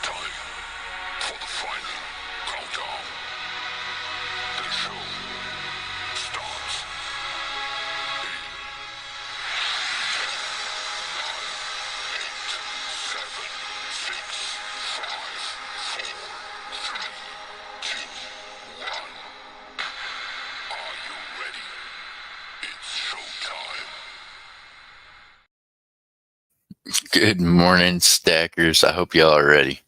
time for the final countdown. The show starts in 8, 7, 6, 5, 4, 3, 2, 1. Are you ready? It's showtime. Good morning, stackers. I hope y'all are ready.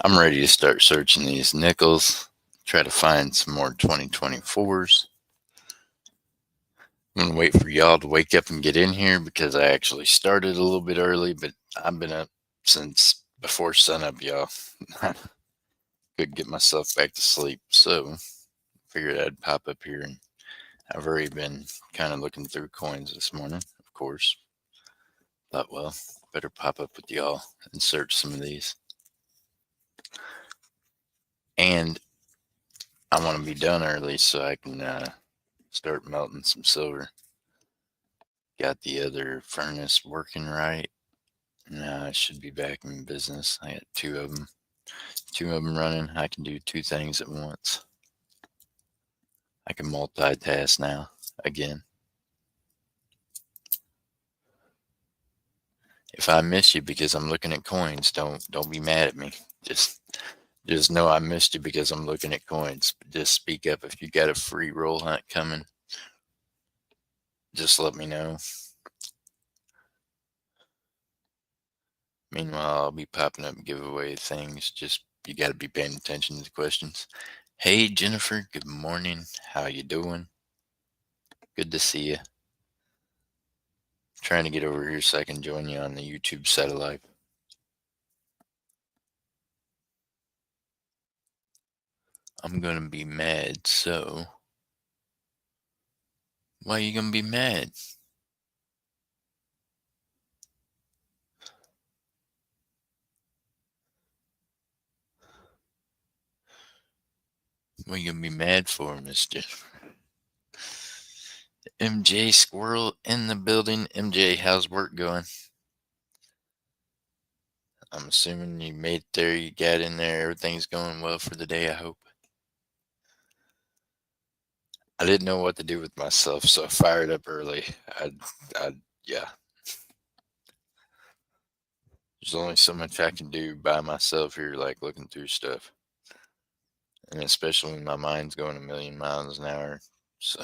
I'm ready to start searching these nickels, try to find some more 2024s. I'm going to wait for y'all to wake up and get in here because I actually started a little bit early, but I've been up since before sunup, y'all. Couldn't get myself back to sleep, so figured I'd pop up here, and I've already been kind of looking through coins this morning, of course. Thought, well, better pop up with y'all and search some of these. And I want to be done early so I can start melting some silver. Got the other furnace working right. Now I should be back in business. I got two of them running. I can do two things at once. I can multitask now again. If I miss you because I'm looking at coins, don't be mad at me. Just know I missed you because I'm looking at coins. Just speak up if you got a free roll hunt coming. Just let me know. Meanwhile, I'll be popping up giveaway things. Just you got to be paying attention to the questions. Hey Jennifer, good morning. How you doing? Good to see you. Trying to get over here so I can join you on the YouTube satellite. I'm gonna be mad, so why you gonna be mad? What you gonna be mad for, Mister? MJ Squirrel in the building. MJ, how's work going? I'm assuming you made it there, you got in there, everything's going well for the day, I hope. I didn't know what to do with myself, so I fired up early. Yeah. There's only so much I can do by myself here, like looking through stuff. And especially when my mind's going a million miles an hour. So,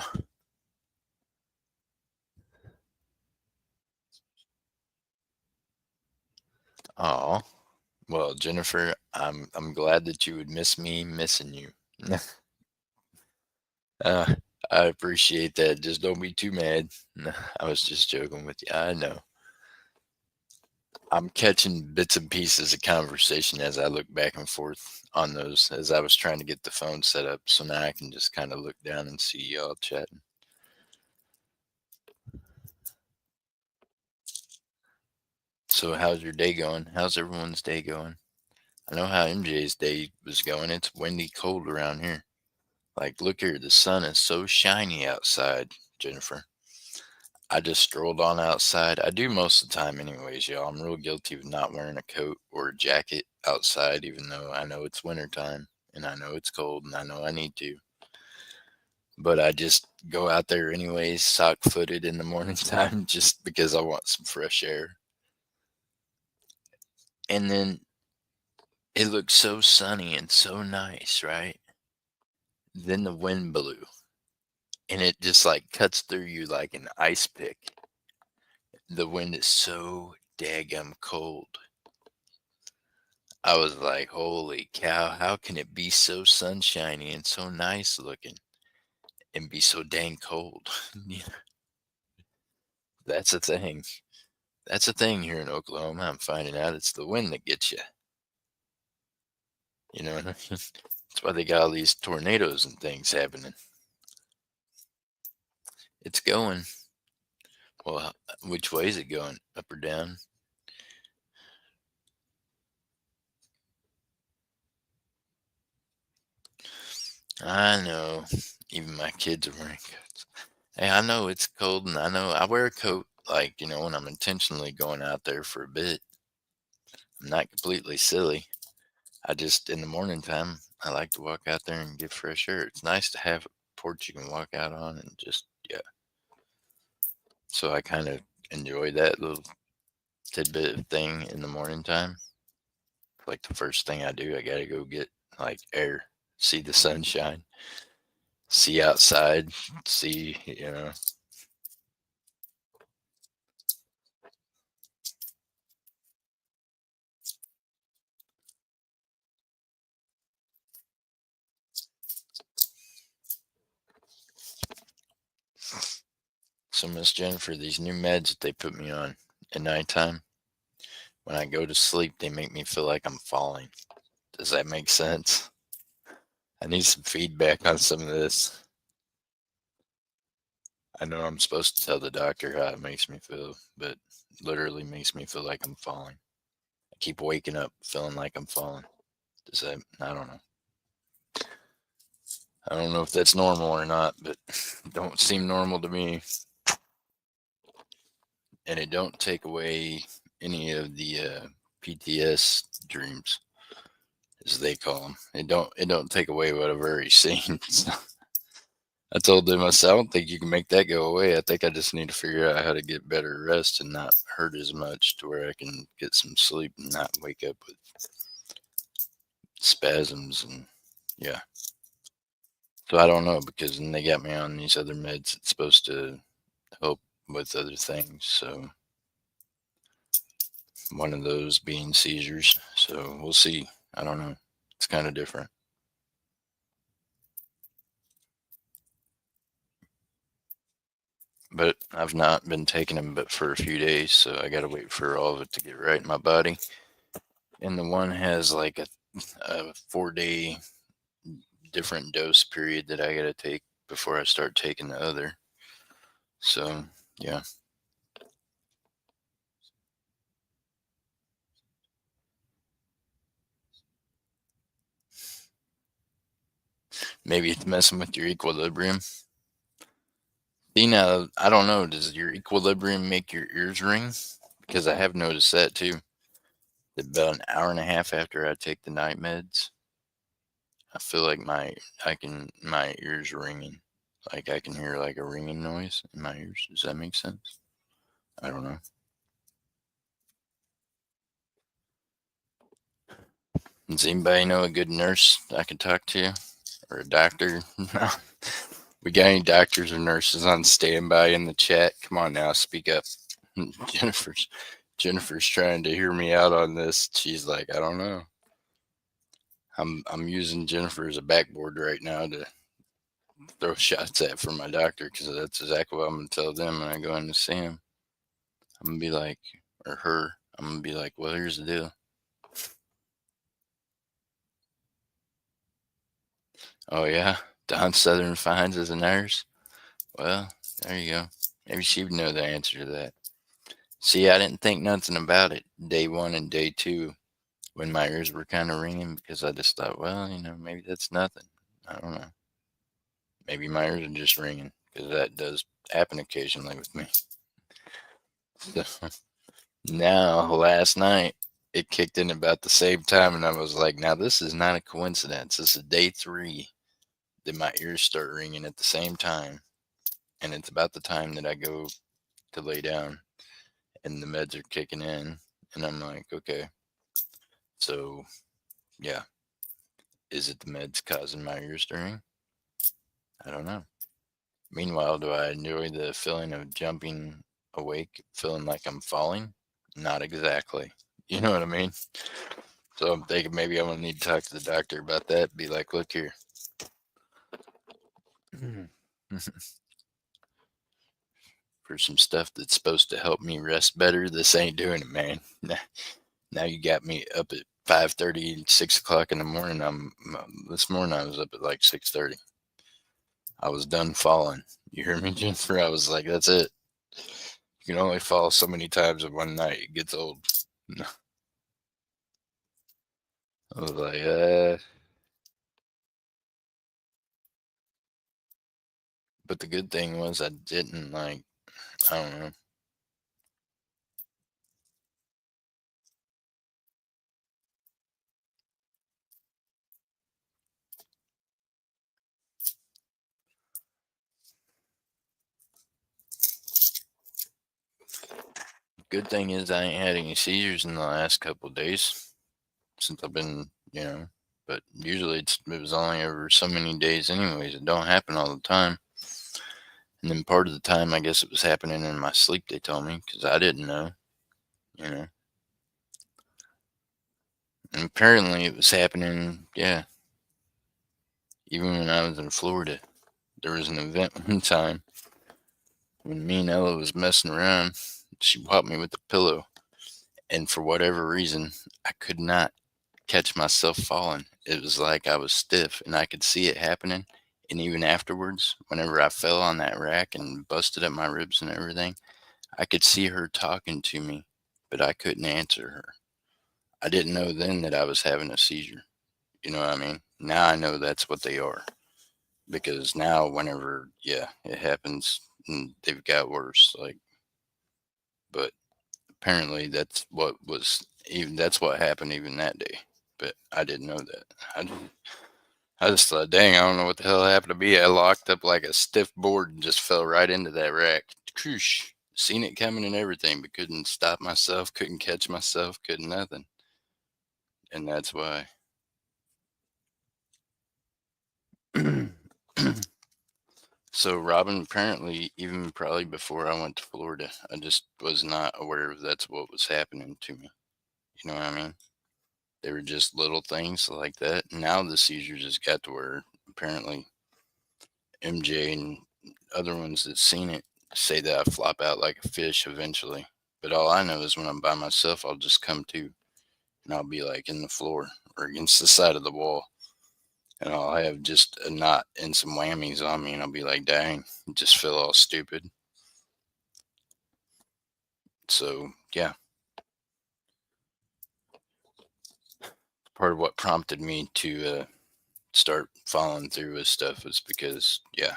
oh, well, Jennifer, I'm glad that you would miss me missing you. uh, I appreciate that. Just don't be too mad. I was just joking with you. I know. I'm catching bits and pieces of conversation as I look back and forth on those as I was trying to get the phone set up. So now I can just kind of look down and see y'all chatting. So how's your day going? How's everyone's day going? I know how MJ's day was going. It's windy cold around here. Like, look here, the sun is so shiny outside, Jennifer. I just strolled on outside. I do most of the time anyways, y'all. I'm real guilty of not wearing a coat or a jacket outside, even though I know it's wintertime and I know it's cold and I know I need to. But I just go out there anyways, sock footed in the morning time just because I want some fresh air. And then it looks so sunny and so nice, right? Then the wind blew and it just like cuts through you like an ice pick. The wind is so daggum cold. I was like, holy cow, how can it be so sunshiny and so nice looking and be so dang cold? That's a thing. That's a thing here in Oklahoma. I'm finding out it's the wind that gets you. You know what I mean? That's why they got all these tornadoes and things happening. It's going. Well, which way is it going? Up or down? I know. Even my kids are wearing coats. Hey, I know it's cold and I know I wear a coat, like, when I'm intentionally going out there for a bit. I'm not completely silly. I just in the morning time, I like to walk out there and get fresh air. It's nice to have a porch you can walk out on and just yeah. So I kind of enjoy that little tidbit of thing in the morning time. Like the first thing I do, I gotta go get like air, see the sunshine, see outside, see So Miss Jennifer, these new meds that they put me on at nighttime, when I go to sleep, they make me feel like I'm falling. Does that make sense? I need some feedback on some of this. I know I'm supposed to tell the doctor how it makes me feel, but literally makes me feel like I'm falling. I keep waking up feeling like I'm falling. Does that, I don't know. I don't know if that's normal or not, but don't seem normal to me. And it don't take away any of the PTS dreams, as they call them. It don't take away whatever he's seen. So I told them, I said, I don't think you can make that go away. I think I just need to figure out how to get better rest and not hurt as much to where I can get some sleep and not wake up with spasms and yeah. So I don't know because then they got me on these other meds that's supposed to help with other things. So one of those being seizures. So we'll see. I don't know. It's kind of different. But I've not been taking them but for a few days, so I got to wait for all of it to get right in my body. And the one has like a 4 day different dose period that I got to take before I start taking the other. So, yeah. Maybe it's messing with your equilibrium. See, now, I don't know. Does your equilibrium make your ears ring? Because I have noticed that too. That about an hour and a half after I take the night meds, I feel like my ears ringing. Like I can hear like a ringing noise in my ears. Does that make sense? I don't know. Does anybody know a good nurse I could talk to? Or a doctor? No. We got any doctors or nurses on standby in the chat? Come on now, speak up. Jennifer's Jennifer's trying to hear me out on this. She's like, I don't know. I'm using Jennifer as a backboard right now to throw shots at for my doctor because that's exactly what I'm gonna tell them when I go in to see him. I'm gonna be like, or her. I'm gonna be like, well, here's the deal. Oh yeah, Don Southern finds as a nurse. Well, there you go. Maybe she would know the answer to that. See, I didn't think nothing about it day one and day two when my ears were kind of ringing because I just thought, well, maybe that's nothing. I don't know. Maybe my ears are just ringing because that does happen occasionally with me. So now, last night, it kicked in about the same time, and I was like, now this is not a coincidence. This is day three that my ears start ringing at the same time. And it's about the time that I go to lay down and the meds are kicking in. And I'm like, okay, so yeah, is it the meds causing my ears to ring? I don't know. Meanwhile, do I enjoy the feeling of jumping awake, feeling like I'm falling? Not exactly. You know what I mean? So I'm thinking maybe I'm gonna need to talk to the doctor about that. Be like, look here. For some stuff that's supposed to help me rest better, this ain't doing it, man. Now you got me up at 5:30, 6 o'clock in the morning. This morning I was up at like 6:30. I was done falling. You hear me, Jennifer? I was like, that's it. You can only fall so many times in one night. It gets old. I was like, but the good thing was I didn't like, I don't know. Good thing is I ain't had any seizures in the last couple of days since I've been, but usually it was only over so many days anyways. It don't happen all the time. And then part of the time, I guess it was happening in my sleep, they told me, because I didn't know, you know. And apparently it was happening, yeah, even when I was in Florida. There was an event one time when me and Ella was messing around. She popped me with a pillow, and for whatever reason, I could not catch myself falling. It was like I was stiff, and I could see it happening. And even afterwards, whenever I fell on that rack and busted up my ribs and everything, I could see her talking to me, but I couldn't answer her. I didn't know then that I was having a seizure. You know what I mean? Now I know that's what they are. Because now, whenever, yeah, it happens, and they've got worse. Like, but apparently that's what happened even that day. But I didn't know that. I just thought, dang, I don't know what the hell happened to me. I locked up like a stiff board and just fell right into that rack. Koosh. Seen it coming and everything, but couldn't stop myself, couldn't catch myself, couldn't nothing. And that's why. So, Robin, apparently, even probably before I went to Florida, I just was not aware of that's what was happening to me. You know what I mean? They were just little things like that. Now the seizures just got to where apparently MJ and other ones that seen it say that I flop out like a fish eventually. But all I know is when I'm by myself, I'll just come to and I'll be like in the floor or against the side of the wall. And I'll have just a knot and some whammies on me, and I'll be like, dang, just feel all stupid. So, yeah, part of what prompted me to start following through with stuff was because, yeah,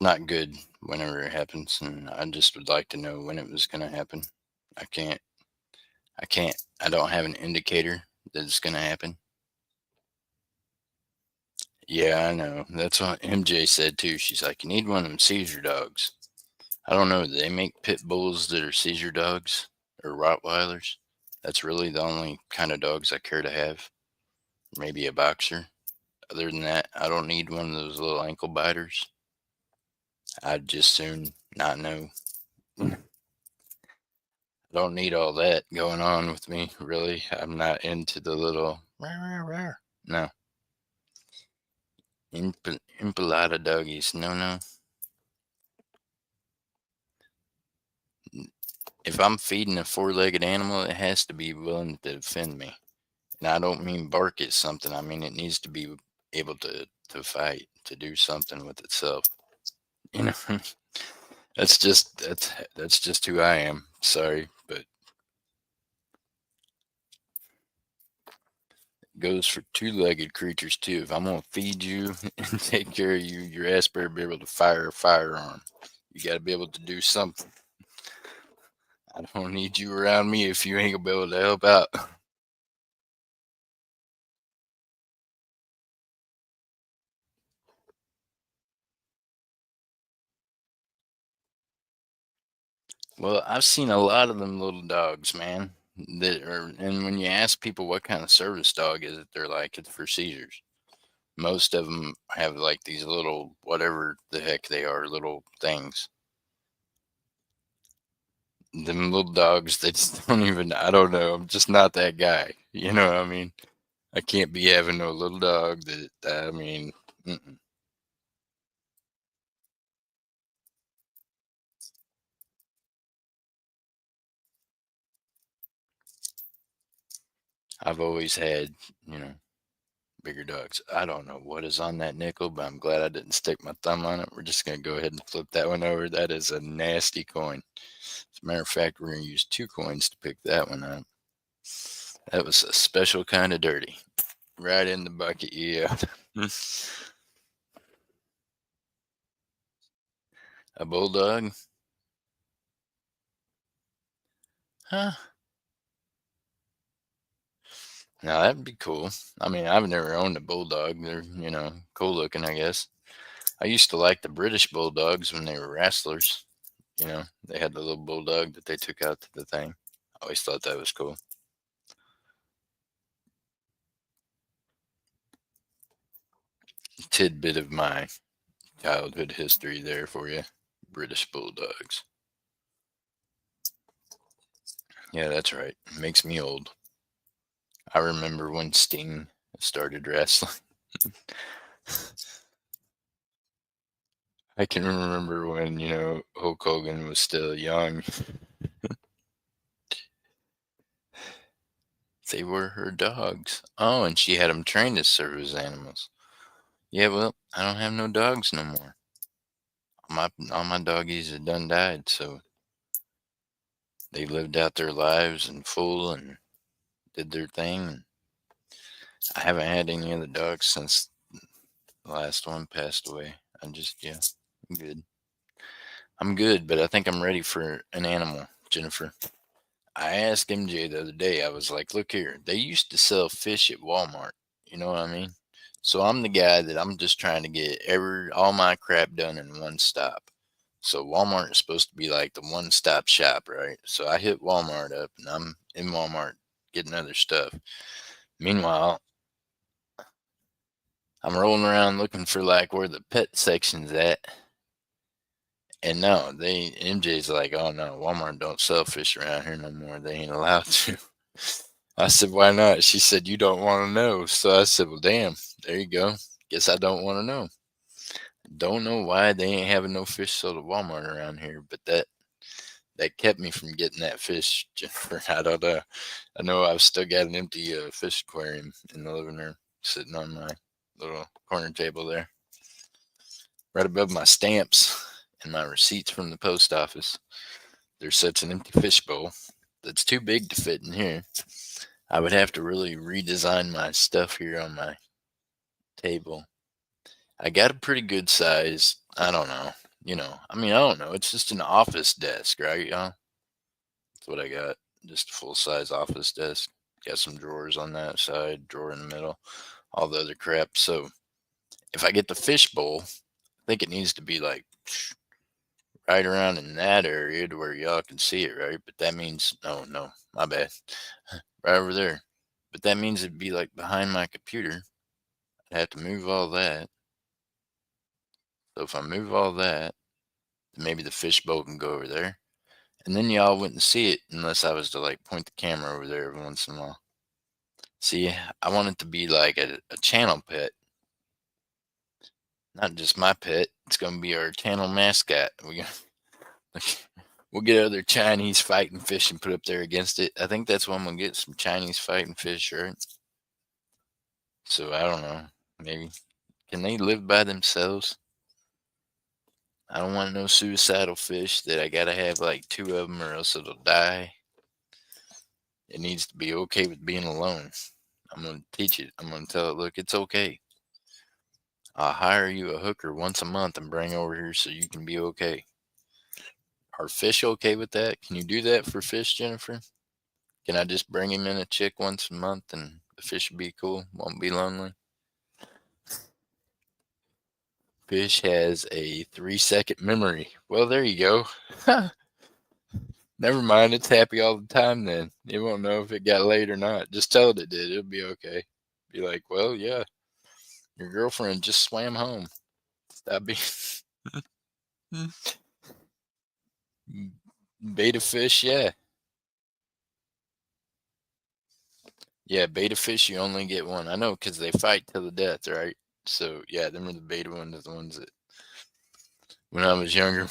not good whenever it happens. And I just would like to know when it was going to happen. I can't, I don't have an indicator that it's going to happen. Yeah, I know. That's what MJ said too. She's like, you need one of them seizure dogs. I don't know. Do they make pit bulls that are seizure dogs or Rottweilers? That's really the only kind of dogs I care to have. Maybe a boxer. Other than that, I don't need one of those little ankle biters. I'd just soon not know. I don't need all that going on with me, really. I'm not into the little rah, rah, rah. No. Impalata doggies. No, no. If I'm feeding a four-legged animal, it has to be willing to defend me. And I don't mean bark at something. I mean it needs to be able to fight, to do something with itself. You know, that's just who I am. Sorry, but it goes for two-legged creatures too. If I'm gonna feed you and take care of you, your ass better be able to fire a firearm. You got to be able to do something. I don't need you around me if you ain't gonna be able to help out. Well, I've seen a lot of them little dogs, man. And when you ask people what kind of service dog is it, they're like, it's for seizures. Most of them have like these little, whatever the heck they are, little things. Them little dogs, they just don't even, I don't know. I'm just not that guy. You know what I mean? I can't be having no little dog that, I mean, mm-mm. I've always had, you know, bigger dogs. I don't know what is on that nickel, but I'm glad I didn't stick my thumb on it. We're just going to go ahead and flip that one over. That is a nasty coin. As a matter of fact, we're going to use two coins to pick that one up. That was a special kind of dirty. Right in the bucket, yeah. A bulldog? Huh? Now that'd be cool. I mean, I've never owned a bulldog. They're, cool looking, I guess. I used to like the British bulldogs when they were wrestlers. They had the little bulldog that they took out to the thing. I always thought that was cool. Tidbit of my childhood history there for you. British Bulldogs. Yeah, that's right. Makes me old. I remember when Sting started wrestling. I can remember when, Hulk Hogan was still young. They were her dogs. Oh, and she had them trained as service animals. Yeah, well, I don't have no dogs no more. All my doggies have done died, so they lived out their lives in full and did their thing. I haven't had any other dogs since the last one passed away. I'm good. I'm good, but I think I'm ready for an animal, Jennifer. I asked MJ the other day, I was like, look here, they used to sell fish at Walmart. You know what I mean? So I'm the guy that I'm just trying to get all my crap done in one stop. So Walmart is supposed to be like the one stop shop, right? So I hit Walmart up and I'm in Walmart getting other stuff. Meanwhile, I'm rolling around looking for like where the pet section's at. And no, MJ's like, oh no, Walmart don't sell fish around here no more. They ain't allowed to. I said, why not? She said, you don't want to know. So I said, well, damn, there you go. Guess I don't want to know. Don't know why they ain't having no fish sold at Walmart around here, but that kept me from getting that fish, Jennifer. I don't know. I know I've still got an empty fish aquarium in the living room sitting on my little corner table there, right above my stamps and my receipts from the post office. There's such an empty fish bowl that's too big to fit in here. I would have to really redesign my stuff here on my table. I got a pretty good size. I don't know. I don't know. It's just an office desk, right, y'all? That's what I got. Just a full size office desk. Got some drawers on that side, drawer in the middle, all the other crap. So if I get the fish bowl, I think it needs to be like right around in that area to where y'all can see it, right? But that means, no, my bad. Right over there. But that means it'd be like behind my computer. I'd have to move all that. So if I move all that, then maybe the fishbowl can go over there. And then y'all wouldn't see it unless I was to like point the camera over there every once in a while. See, I want it to be like a channel pet. Not just my pet. It's gonna be our channel mascot. We'll get other Chinese fighting fish and put up there against it. I think that's what I'm gonna get, some Chinese fighting fish, right? So I don't know. Maybe can they live by themselves? I don't want no suicidal fish that I gotta have like two of them or else it'll die. It needs to be okay with being alone. I'm gonna teach it. I'm gonna tell it, look, it's okay. I'll hire you a hooker once a month and bring over here so you can be okay. Are fish okay with that? Can you do that for fish, Jennifer? Can I just bring him in a chick once a month and the fish will be cool? Won't be lonely? Fish has a 3-second memory. Well, there you go. Never mind, it's happy all the time then. It won't know if it got laid or not. Just tell it did. It'll be okay. Be like, well, yeah, your girlfriend just swam home. Stop being beta fish, yeah. Yeah, beta fish, you only get one. I know because they fight till the death, right? So, yeah, them are the beta ones, the ones that, when I was younger,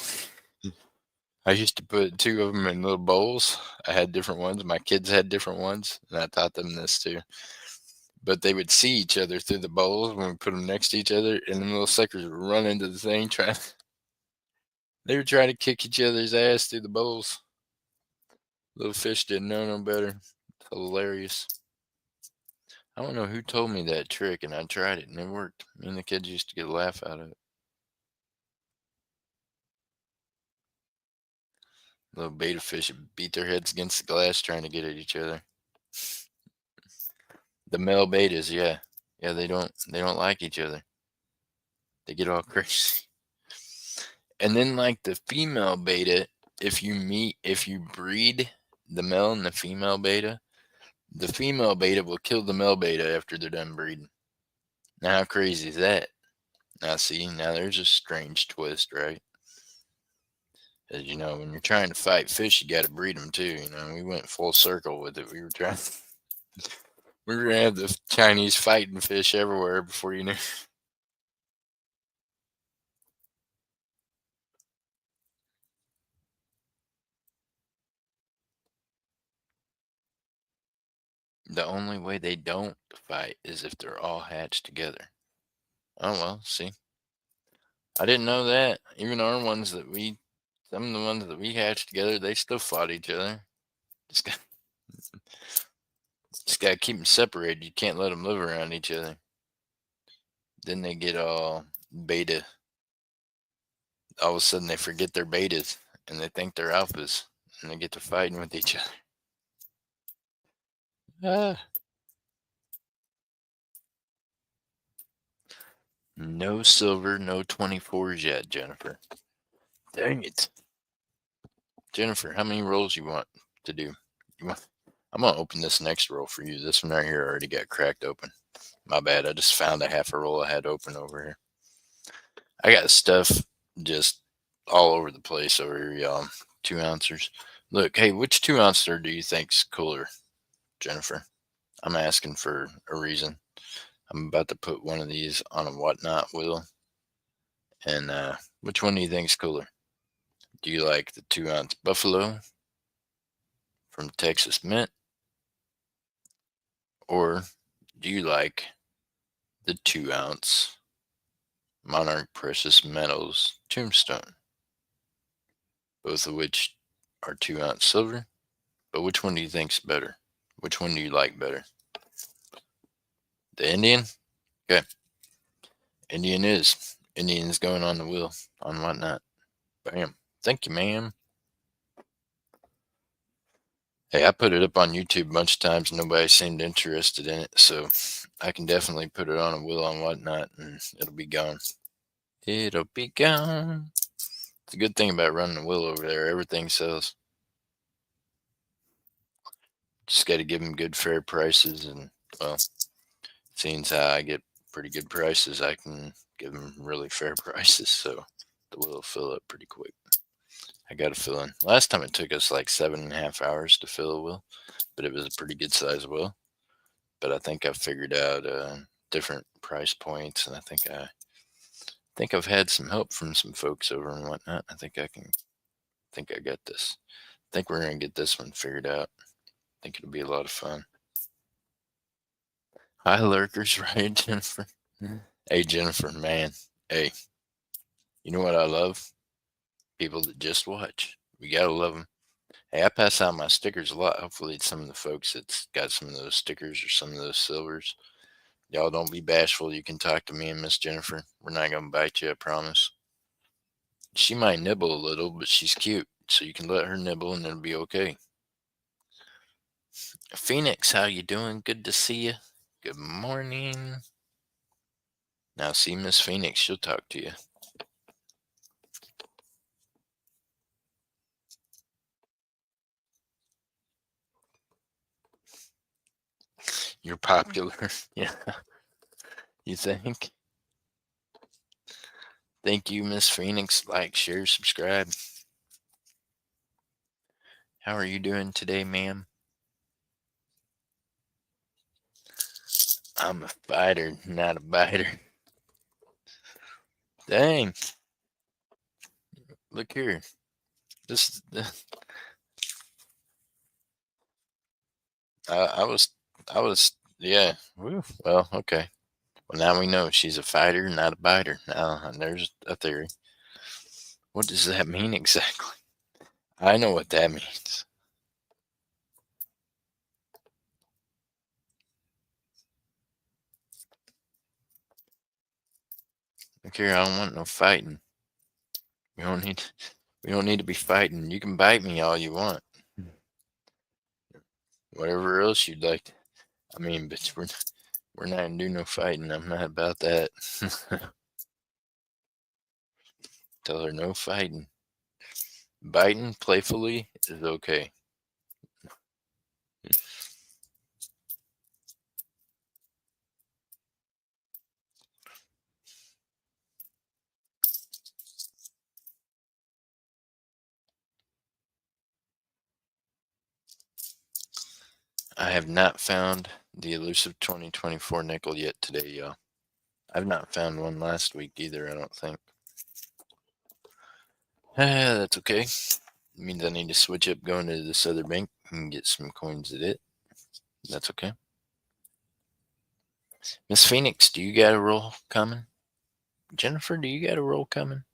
I used to put two of them in little bowls. I had different ones. My kids had different ones, and I taught them this too. But they would see each other through the bowls when we put them next to each other, and them little suckers would run into the thing trying. They were trying to kick each other's ass through the bowls. Little fish didn't know no better. It's hilarious. I don't know who told me that trick, and I tried it, and it worked. Me and the kids used to get a laugh out of it. Little beta fish would beat their heads against the glass trying to get at each other. The male betas, yeah. Yeah, they don't like each other. They get all crazy. And then like the female beta, if you breed the male and the female beta will kill the male beta after they're done breeding. Now, how crazy is that? Now, see, now there's a strange twist, right? As you know, when you're trying to fight fish, you got to breed them too. You know, we went full circle with it. We were gonna have the Chinese fighting fish everywhere before you knew. The only way they don't fight is if they're all hatched together. Oh well, see, I didn't know that. Even our ones some of the ones that we hatched together, they still fought each other. Just got, just got to keep them separated. You can't let them live around each other. Then they get all beta. All of a sudden, they forget they're betas and they think they're alphas, and they get to fighting with each other. Ah. No silver, no 24s yet, Jennifer. Dang it. Jennifer, how many rolls you want to do? I'm gonna open this next roll for you. This one right here already got cracked open. My bad. I just found a half a roll I had open over here. I got stuff just all over the place over here, y'all. 2 ounces. Look, hey, which 2 ouncer do you think's cooler, Jennifer? I'm asking for a reason. I'm about to put one of these on a whatnot wheel. And which one do you think's cooler? Do you like the 2 ounce Buffalo from Texas Mint? Or do you like the 2 ounce Monarch Precious Metals Tombstone? Both of which are 2 ounce silver. But which one do you think's better? Which one do you like better? The Indian? Okay. Indian's going on the wheel on whatnot. Bam. Thank you, ma'am. Hey, I put it up on YouTube a bunch of times. Nobody seemed interested in it, so I can definitely put it on a wheel on whatnot, and it'll be gone. It'll be gone. It's a good thing about running a wheel over there. Everything sells. Just got to give them good, fair prices, and well, seeing as how I get pretty good prices, I can give them really fair prices, so the wheel will fill up pretty quick. I got to fill in. Last time it took us like 7.5 hours to fill a wheel, but it was a pretty good size wheel. But I think I've figured out different price points, and I think I've had some help from some folks over and whatnot. I think I got this. I think we're gonna get this one figured out. I think it'll be a lot of fun. Hi, lurkers, right, Jennifer? Hey, Jennifer, man. Hey, you know what I love? People that just watch. We gotta love them. Hey, I pass out my stickers a lot. Hopefully, some of the folks that's got some of those stickers or some of those silvers. Y'all don't be bashful. You can talk to me and Miss Jennifer. We're not gonna bite you, I promise. She might nibble a little, but she's cute, so you can let her nibble and it'll be okay. Phoenix, how you doing? Good to see you. Good morning. Now, see Miss Phoenix, she'll talk to you. You're popular. Yeah. You think? Thank you, Miss Phoenix. Like, share, subscribe. How are you doing today, ma'am? I'm a fighter, not a biter. Dang. Look here. This I was yeah. Woo. Well, okay. Well, now we know she's a fighter, not a biter. Now there's a theory. What does that mean exactly? I know what that means. Look here, I don't want no fighting. We don't need we don't need to be fighting. You can bite me all you want. Whatever else you'd like to. I mean, but we're not gonna do no fighting. I'm not about that. Tell her no fighting. Biting playfully is okay. I have not found the elusive 2024 nickel yet today, y'all. I've not found one last week either, I don't think. That's okay. It means I need to switch up going to this other bank and get some coins at it. That's okay. Miss Phoenix, do you got a roll coming? Jennifer, do you got a roll coming?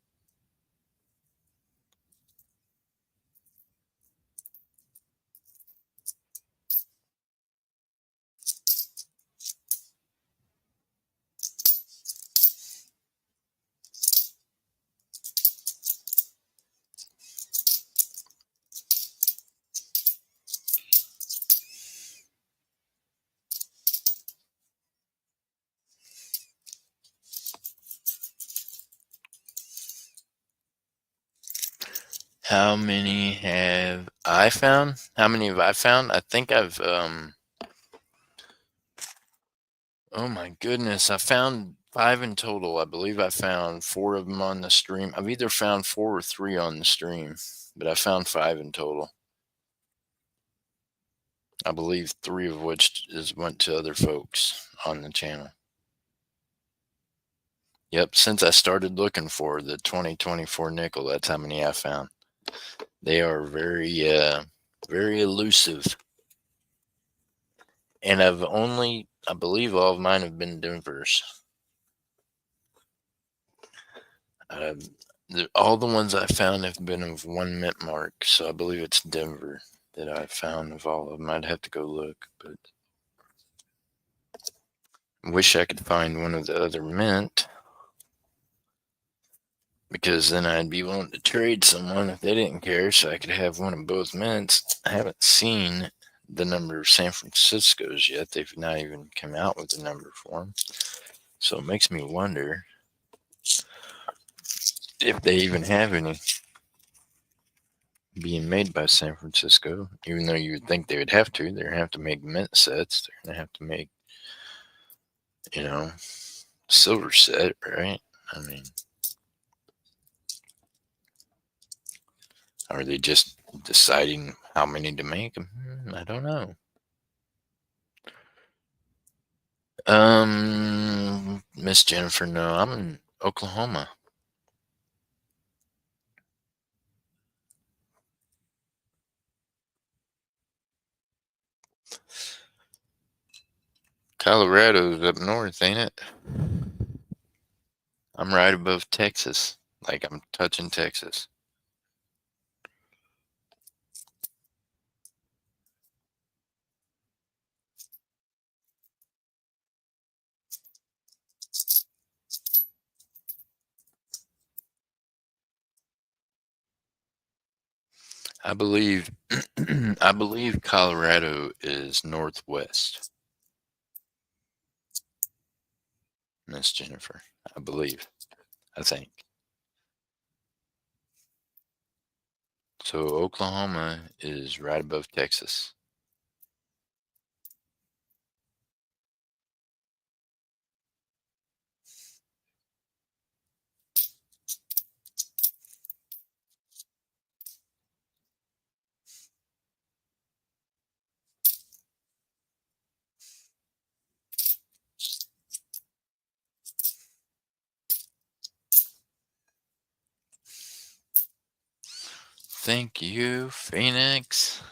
How many have I found? How many have I found? I think I've oh my goodness, I found 5 in total. I believe I found 4 of them on the stream. I've either found 4 or 3 on the stream, but I found 5 in total. I believe 3 of which went to other folks on the channel. Yep, since I started looking for the 2024 nickel, that's how many I found. They are very elusive. And I believe all of mine have been Denver's. Uh, all the ones I found have been of 1 mint mark, so I believe it's Denver that I found of all of them. I'd have to go look, but I wish I could find one of the other mint, because then I'd be willing to trade someone if they didn't care, so I could have one of both mints. I haven't seen the number of San Francisco's yet. They've not even come out with a number for them, so it makes me wonder if they even have any being made by San Francisco, even though you would think they would have to. They're going to have to make mint sets. They're going to have to make, silver set, right? I mean, are they just deciding how many to make? I don't know. Miss Jennifer, no, I'm in Oklahoma. Colorado's up north, ain't it? I'm right above Texas. Like I'm touching Texas. I believe I believe Colorado is northwest, Miss Jennifer. I believe. I think. So Oklahoma is right above Texas. Thank you, Phoenix.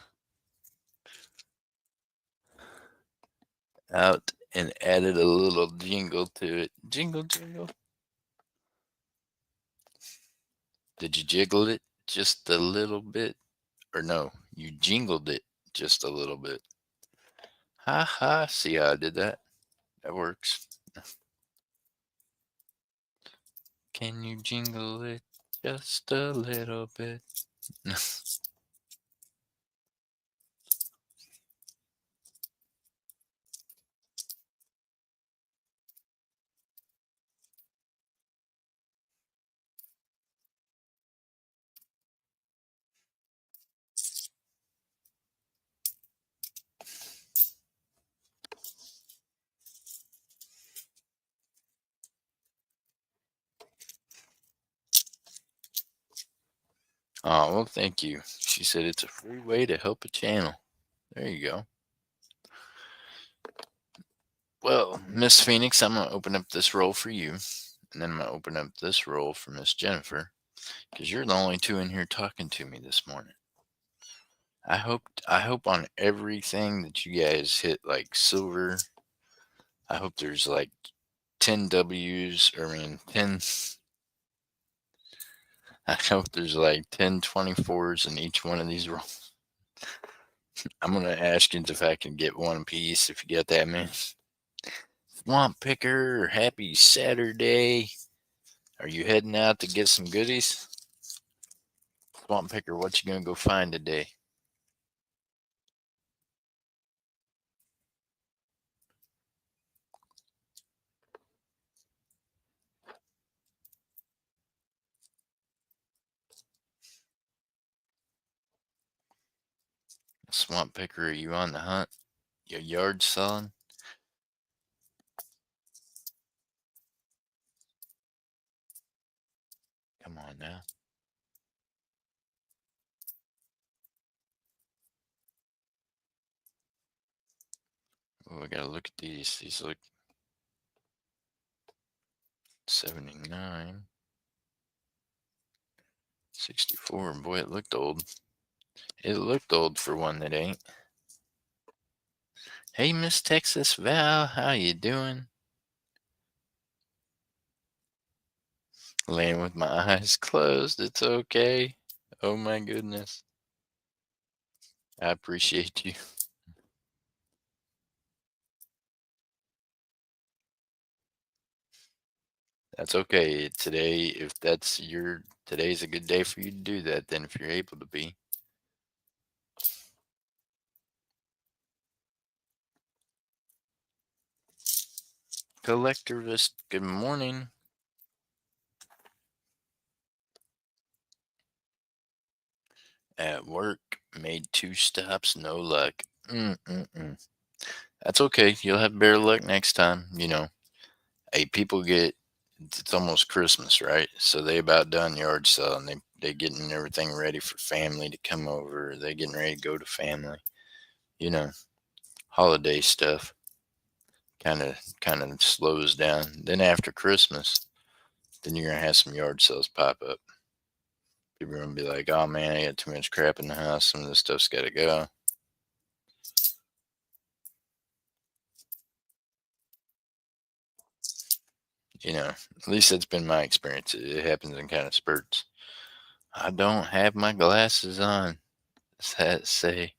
Out and added a little jingle to it. Jingle, jingle. Did you jiggle it just a little bit? Or no, you jingled it just a little bit. Ha ha. See how I did that? That works. Can you jingle it just a little bit? Oh, well, thank you. She said it's a free way to help a channel. There you go. Well, Miss Phoenix, I'm going to open up this roll for you. And then I'm going to open up this roll for Miss Jennifer. Because you're the only two in here talking to me this morning. I hope on everything that you guys hit like silver. I hope there's like 10 W's, or I mean 10. I hope there's like 10 24s in each one of these rolls. I'm going to ask you if I can get one piece if you get that many. Swamp Picker, happy Saturday. Are you heading out to get some goodies? Swamp Picker, what you going to go find today? Swamp Picker, are you on the hunt? Your yard selling? Come on now. Oh, I gotta look at these. These look 79, 64. Boy, it looked old. It looked old for one that ain't. Hey, Miss Texas Val, how you doing? Laying with my eyes closed. It's okay. Oh my goodness. I appreciate you. That's okay. Today, if that's your today's a good day for you to do that, then if you're able to be. Collectivist, good morning. At work, made 2 stops, no luck. That's okay. You'll have better luck next time. Hey, people get it's almost Christmas, right? So they about done yard selling. They getting everything ready for family to come over. They getting ready to go to family. You know, holiday stuff kind of slows down. Then after Christmas, then you're gonna have some yard sales pop up. People are gonna be like, "Oh man, I got too much crap in the house. Some of this stuff's got to go." At least that's been my experience. It happens in kind of spurts. I don't have my glasses on. Does that say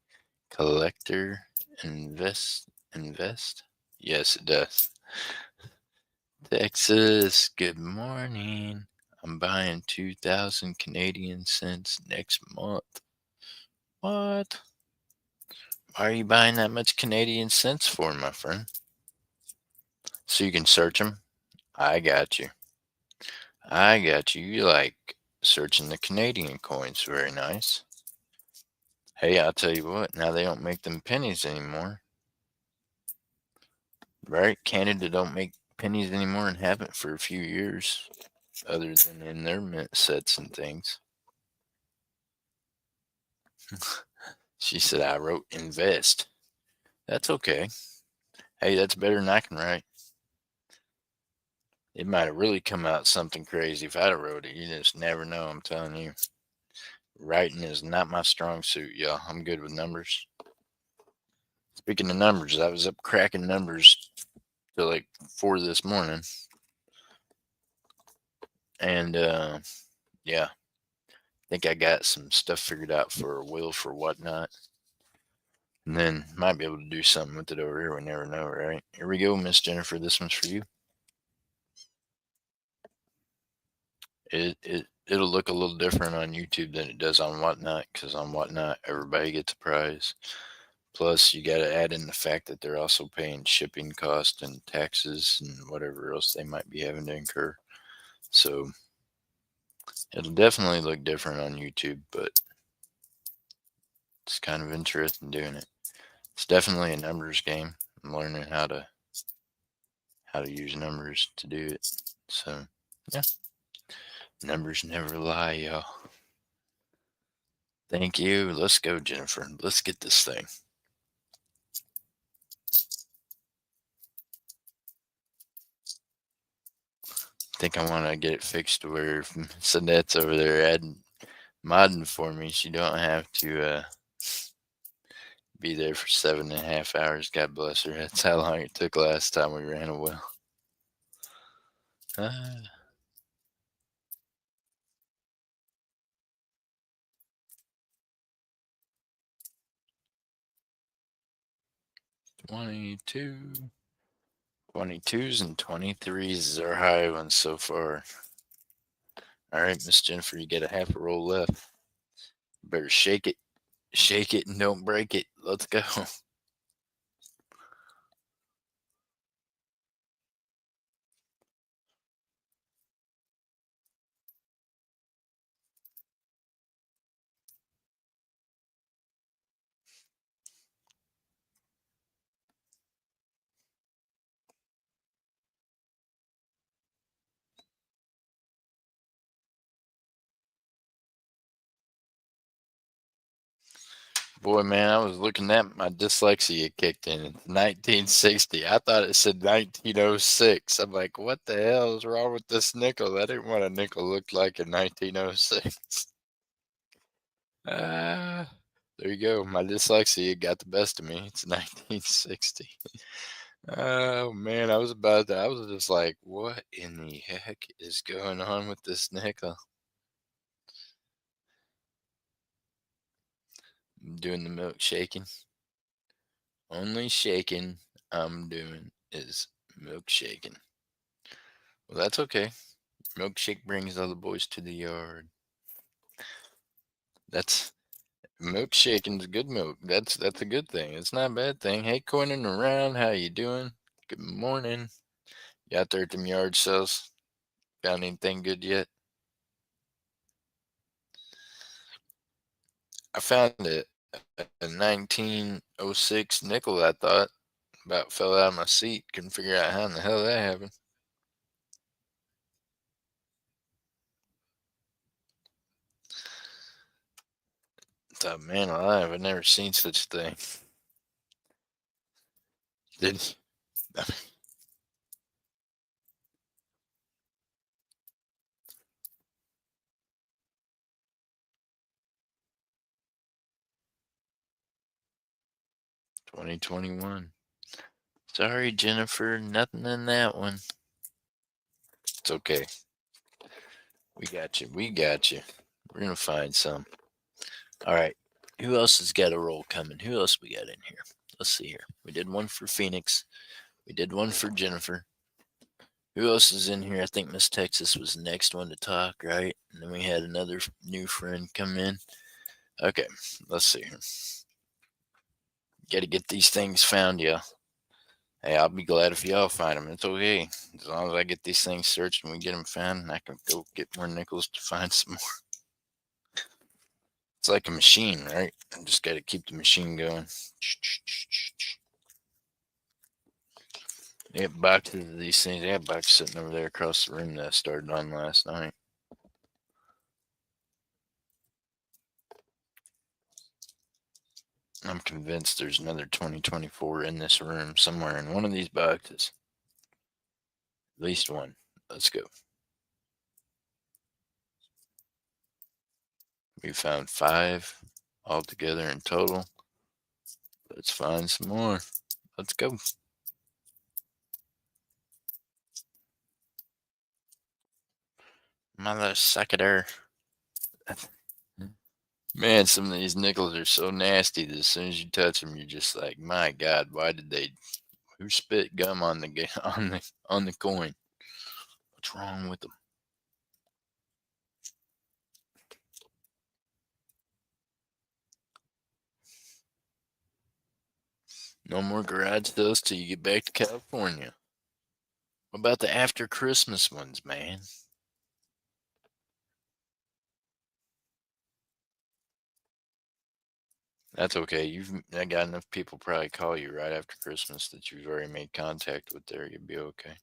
collector invest? Yes, it does. Texas, good morning. I'm buying 2,000 Canadian cents next month. What? Why are you buying that much Canadian cents for, my friend? So you can search them? I got you. I got you. You like searching the Canadian coins. Very nice. Hey, I'll tell you what, now they don't make them pennies anymore. Right? Canada don't make pennies anymore and haven't for a few years, other than in their mint sets and things. She said I wrote invest. That's okay. Hey, that's better than I can write. It might have really come out something crazy if I'd have wrote it. You just never know, I'm telling you. Writing is not my strong suit, y'all. I'm good with numbers. Speaking of numbers, I was up cracking numbers till like 4 this morning. And yeah, I think I got some stuff figured out for a will for whatnot. And then might be able to do something with it over here. We never know, right? Here we go, Miss Jennifer. This one's for you. It'll look a little different on YouTube than it does on Whatnot, because on Whatnot everybody gets a prize. Plus, you got to add in the fact that they're also paying shipping costs and taxes and whatever else they might be having to incur. So it'll definitely look different on YouTube, but it's kind of interesting doing it. It's definitely a numbers game. I'm learning how to use numbers to do it. So yeah, numbers never lie, y'all. Thank you. Let's go, Jennifer. Let's get this thing. I think I want to get it fixed to where if Sinette's over there adding modding for me, she don't have to be there for 7.5 hours. God bless her. That's how long it took last time we ran a well. Uh, 22. 22s and 23s is our high ones so far. All right, Miss Jennifer, you get a half a roll left. Better shake it, and don't break it. Let's go. 'Boy, man, I was looking at my dyslexia kicked in. It's 1960. I thought it said 1906. I'm like, what the hell is wrong with this nickel? I didn't want a nickel looked like in 1906. Ah, there you go. My dyslexia got the best of me. It's 1960. Oh man, I was just like, what in the heck is going on with this nickel? I'm doing the milk shaking. Only shaking I'm doing is milk shaking. Well, that's okay. Milkshake brings all the boys to the yard. That's milkshaking's good milk. That's a good thing. It's not a bad thing. Hey, Coining around, how you doing? Good morning. You out there at them yard sales? Found anything good yet? I found a 1906 nickel. I thought about fell out of my seat. Couldn't figure out how in the hell that happened. Thought, man alive, I've never seen such a thing. Did 2021. Sorry, Jennifer, nothing in that one. It's okay. We got you. We got you. We're gonna find some. All right. Who else has got a roll coming? Who else we got in here? Let's see here. We did one for Phoenix. We did one for Jennifer. Who else is in here? I think Miss Texas was the next one to talk, right? And then we had another new friend come in. Okay, let's see here. Got to get these things found, yeah. Hey, I'll be glad if y'all find them. It's okay. As long as I get these things searched and we get them found, I can go get more nickels to find some more. It's like a machine, right? I just got to keep the machine going. They got boxes of these things. They got boxes sitting over there across the room that I started on last night. I'm convinced there's another 2024 in this room somewhere in one of these boxes. At least one. Let's go. We found 5 altogether in total. Let's find some more. Let's go. Mother sucker. Man, some of these nickels are so nasty that as soon as you touch them, you're just like, my God, why did they? Who spit gum on the on the coin? What's wrong with them? No more garage sales till you get back to California. What about the after Christmas ones, man? That's okay. I got enough people probably call you right after Christmas that you've already made contact with there. You'll be okay.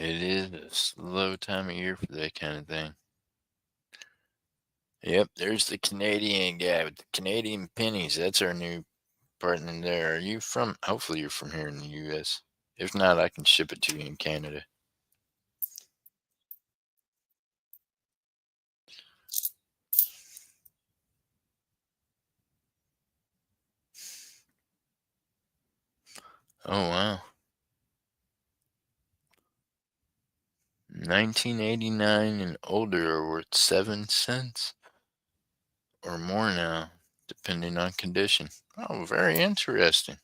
It is a slow time of year for that kind of thing. Yep, there's the Canadian guy with the Canadian pennies. That's our new partner there. Are you from? Hopefully, you're from here in the U.S. If not, I can ship it to you in Canada. Oh wow, 1989 and older are worth 7 cents or more now, depending on condition. Oh, very interesting.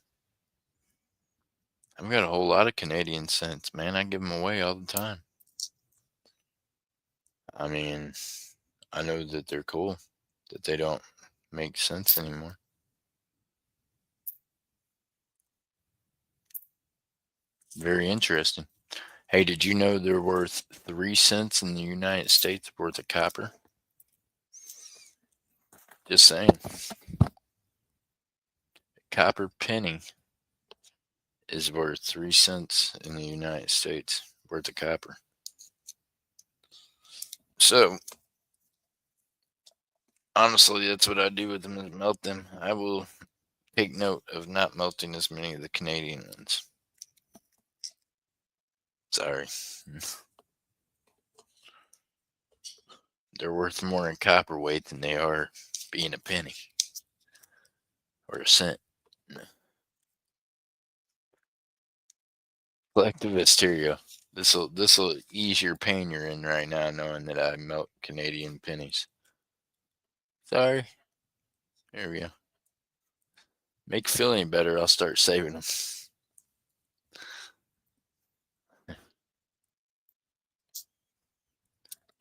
I've got a whole lot of Canadian cents, man. I give them away all the time. I mean, I know that they're cool, that they don't make sense anymore. Very interesting. Hey, did you know they're worth 3 cents in the United States worth of copper? Just saying. Copper penny is worth 3 cents in the United States worth of copper. So, honestly, that's what I do with them is melt them. I will take note of not melting as many of the Canadian ones. Sorry. They're worth more in copper weight than they are being a penny or a cent. Collective hysteria. This'll ease your pain you're in right now, knowing that I melt Canadian pennies. Sorry. There we go. Make you feel any better, I'll start saving them.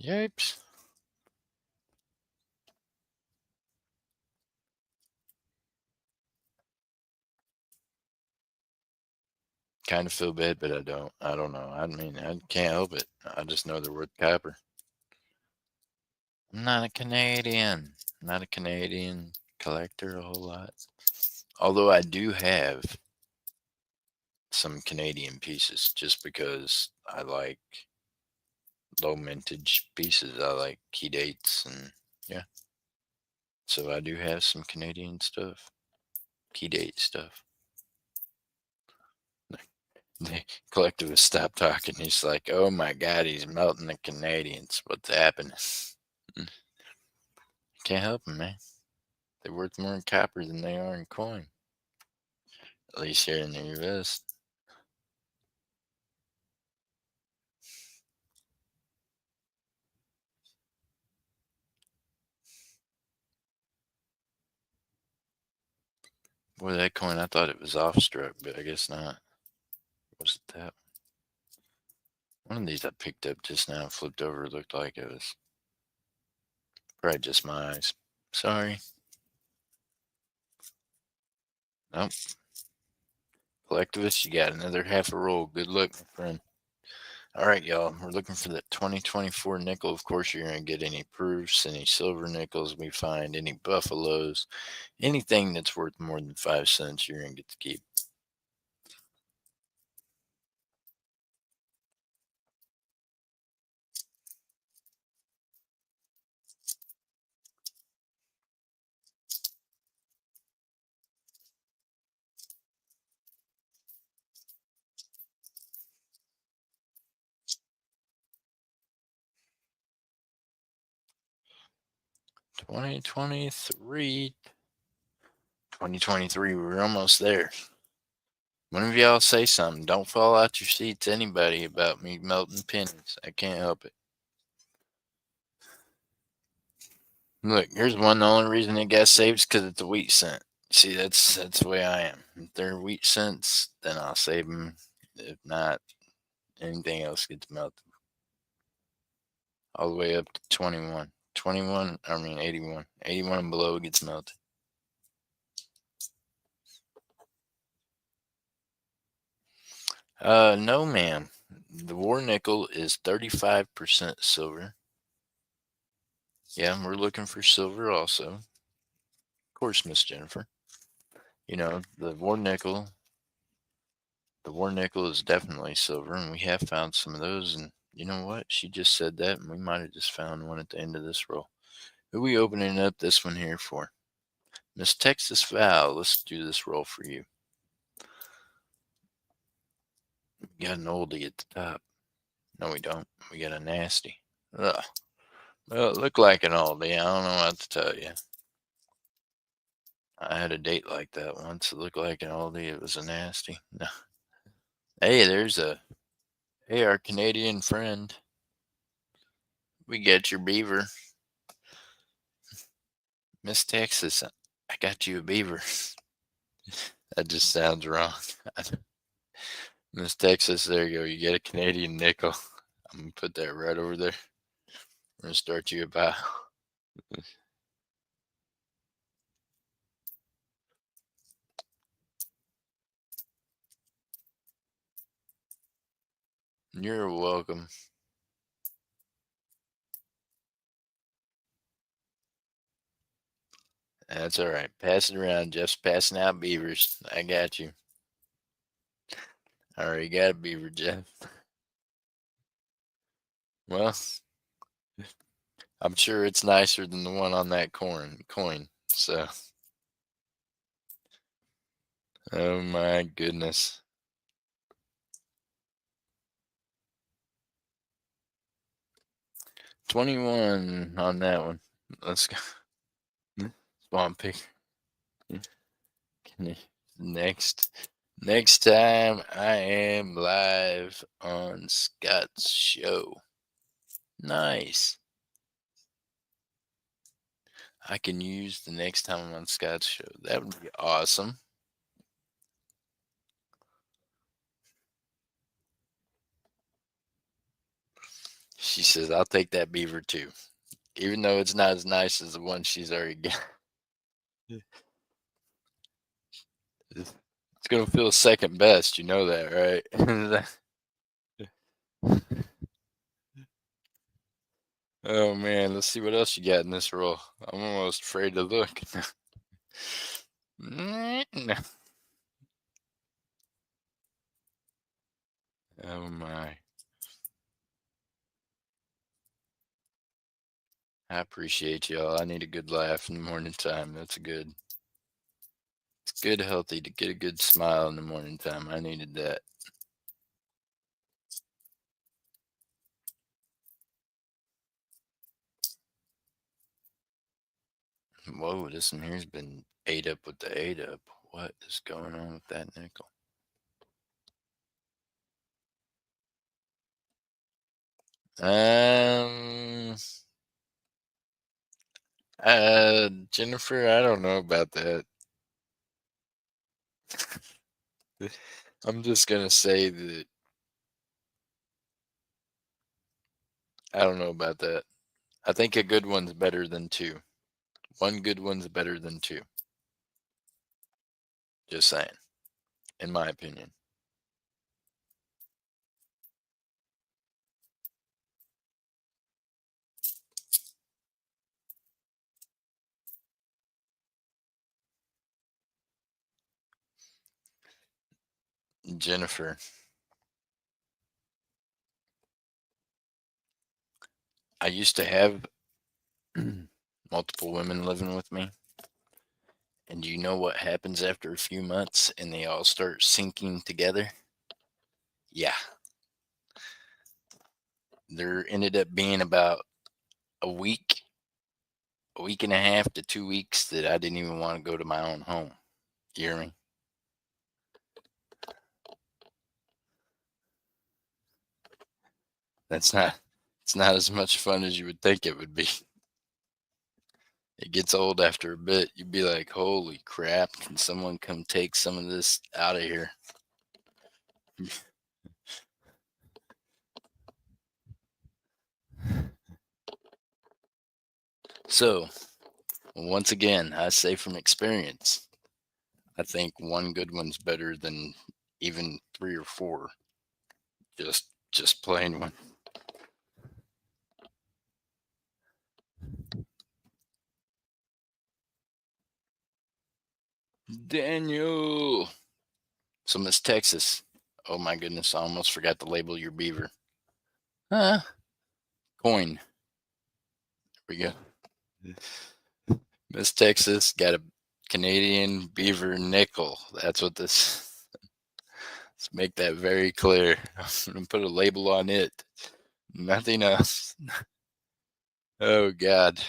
Yipes. Kind of feel bad, but I don't. I don't know. I mean, I can't help it. I just know they're worth copper. I'm not a Canadian. Not a Canadian collector a whole lot. Although I do have some Canadian pieces just because I like low mintage pieces. I like key dates and yeah. So I do have some Canadian stuff, key date stuff. The collectivist stopped talking. He's like, "Oh my God, he's melting the Canadians. What's happening?" Can't help him, man. They're worth more in copper than they are in coin. At least here in the U.S. Boy, that coin, I thought it was off-struck, but I guess not. Was it that? One of these I picked up just now, flipped over, looked like it was probably just my eyes. Sorry. Nope. Collectivist, you got another half a roll. Good luck, my friend. All right, y'all. We're looking for the 2024 nickel. Of course, you're going to get any proofs, any silver nickels we find, any buffaloes, anything that's worth more than 5 cents, you're going to get to keep. Twenty 2023, we're almost there. One of y'all say something. Don't fall out your seats, anybody, about me melting pennies. I can't help it. Look, here's one. The only reason it got saved is because it's a wheat cent. See, that's the way I am. If they're wheat cents, then I'll save them. If not, anything else gets melted. All the way up to 21. 21, I mean 81. 81 and below gets melted. No, ma'am. The war nickel is 35% silver. Yeah, we're looking for silver also. Of course, Miss Jennifer. You know, the war nickel The war nickel is definitely silver, and we have found some of those. And you know what? She just said that, and we might have just found one at the end of this roll. Who are we opening up this one here for? Miss Texas Val, let's do this roll for you. We got an oldie at the top. No, we don't. We got a nasty. Ugh. Well, it looked like an oldie. I don't know what to tell you. I had a date like that once. It looked like an oldie. It was a nasty. No. Hey, hey, our Canadian friend. We got your beaver. Miss Texas, I got you a beaver. That just sounds wrong. Miss Texas, there you go. You get a Canadian nickel. I'm going to put that right over there. We're going to start you a pile. You're welcome. That's all right. Pass it around. Jeff's passing out beavers. I got you. I already got a beaver, Jeff. Well, I'm sure it's nicer than the one on that coin. So, oh my goodness. 21 on that one. Let's go. Spawn pick. Next time I am live on Scott's show. Nice. I can use the next time I'm on Scott's show. That would be awesome. She says, I'll take that beaver too. Even though it's not as nice as the one she's already got. It's going to feel second best. You know that, right? Oh, man. Let's see what else you got in this roll. I'm almost afraid to look. Oh, my. I appreciate y'all. I need a good laugh in the morning time. That's good. It's good, healthy to get a good smile in the morning time. I needed that. Whoa, this one here's been ate up with the 8-up. What is going on with that nickel? Jennifer, I don't know about that. I'm just gonna say that I don't know about that. I think a good one's better than two. One good one's better than two. Just saying, in my opinion. Jennifer, I used to have multiple women living with me. And do you know what happens after a few months and they all start syncing together? Yeah. There ended up being about a week, a week and a half to 2 weeks that I didn't even want to go to my own home. You hear me? That's not, it's not as much fun as you would think it would be. It gets old after a bit. You'd be like, holy crap, can someone come take some of this out of here? So, once again, I say from experience, I think one good one's better than even 3 or 4. Just plain one. Daniel. So Miss Texas, Oh my goodness, I almost forgot to label your beaver. Huh? Coin. There we go. Miss Texas got a Canadian beaver nickel. That's what this. Let's make that very clear. I'm gonna put a label on it. Nothing else. Oh God,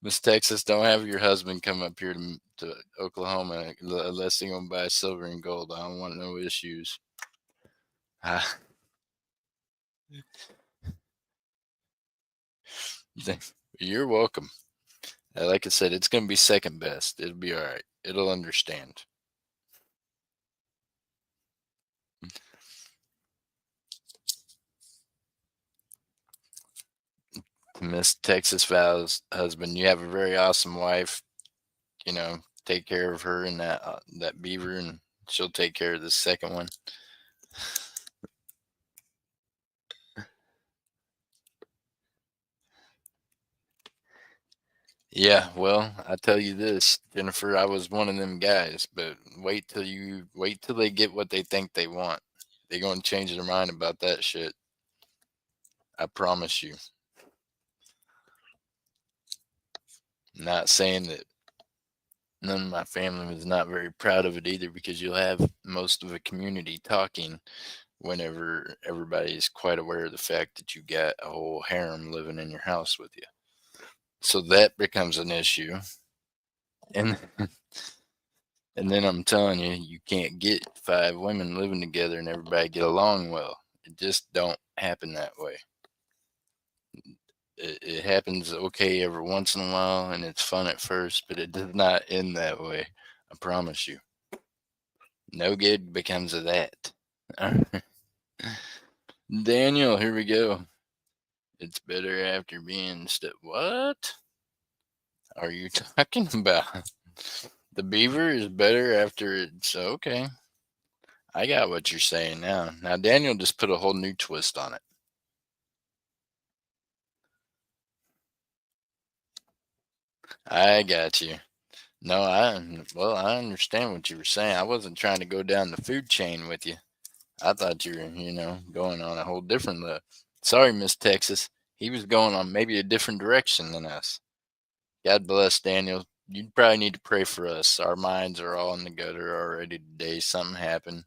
Miss Texas, don't have your husband come up here to Oklahoma unless they're gonna buy silver and gold. I don't want no issues. Ah, you're welcome. Like I said, it's gonna be second best. It'll be all right. It'll understand. Miss Texas Val's husband, you have a very awesome wife. You know, take care of her and that beaver, and she'll take care of the second one. Yeah, well, I tell you this, Jennifer, I was one of them guys, but wait till they get what they think they want. They're gonna change their mind about that shit. I promise you. Not saying that none of my family was not very proud of it either, because you'll have most of a community talking whenever everybody's quite aware of the fact that you got a whole harem living in your house with you. So that becomes an issue. And and then I'm telling you, you can't get five women living together and everybody get along well. It just don't happen that way. It happens okay every once in a while and it's fun at first, but it does not end that way. I promise you. No good becomes of that. Daniel, here we go. It's better after being what are you talking about? The beaver is better after it's okay. I got what you're saying now. Now Daniel just put a whole new twist on it. I got you. No, I understand what you were saying. I wasn't trying to go down the food chain with you. I thought you were, going on a whole different level. Sorry, Miss Texas. He was going on maybe a different direction than us. God bless Daniel. You probably need to pray for us. Our minds are all in the gutter already today. Something happened.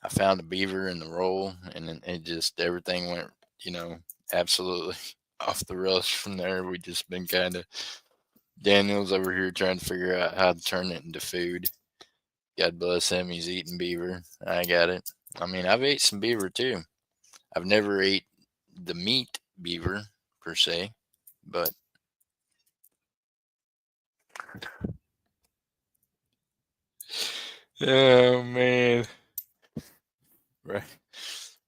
I found a beaver in the roll, and then it just everything went, you know, absolutely off the rails from there. We just been kind of Daniel's over here trying to figure out how to turn it into food. God bless him. He's eating beaver. I got it. I mean, I've ate some beaver too. I've never ate the meat beaver per se, but oh man, right,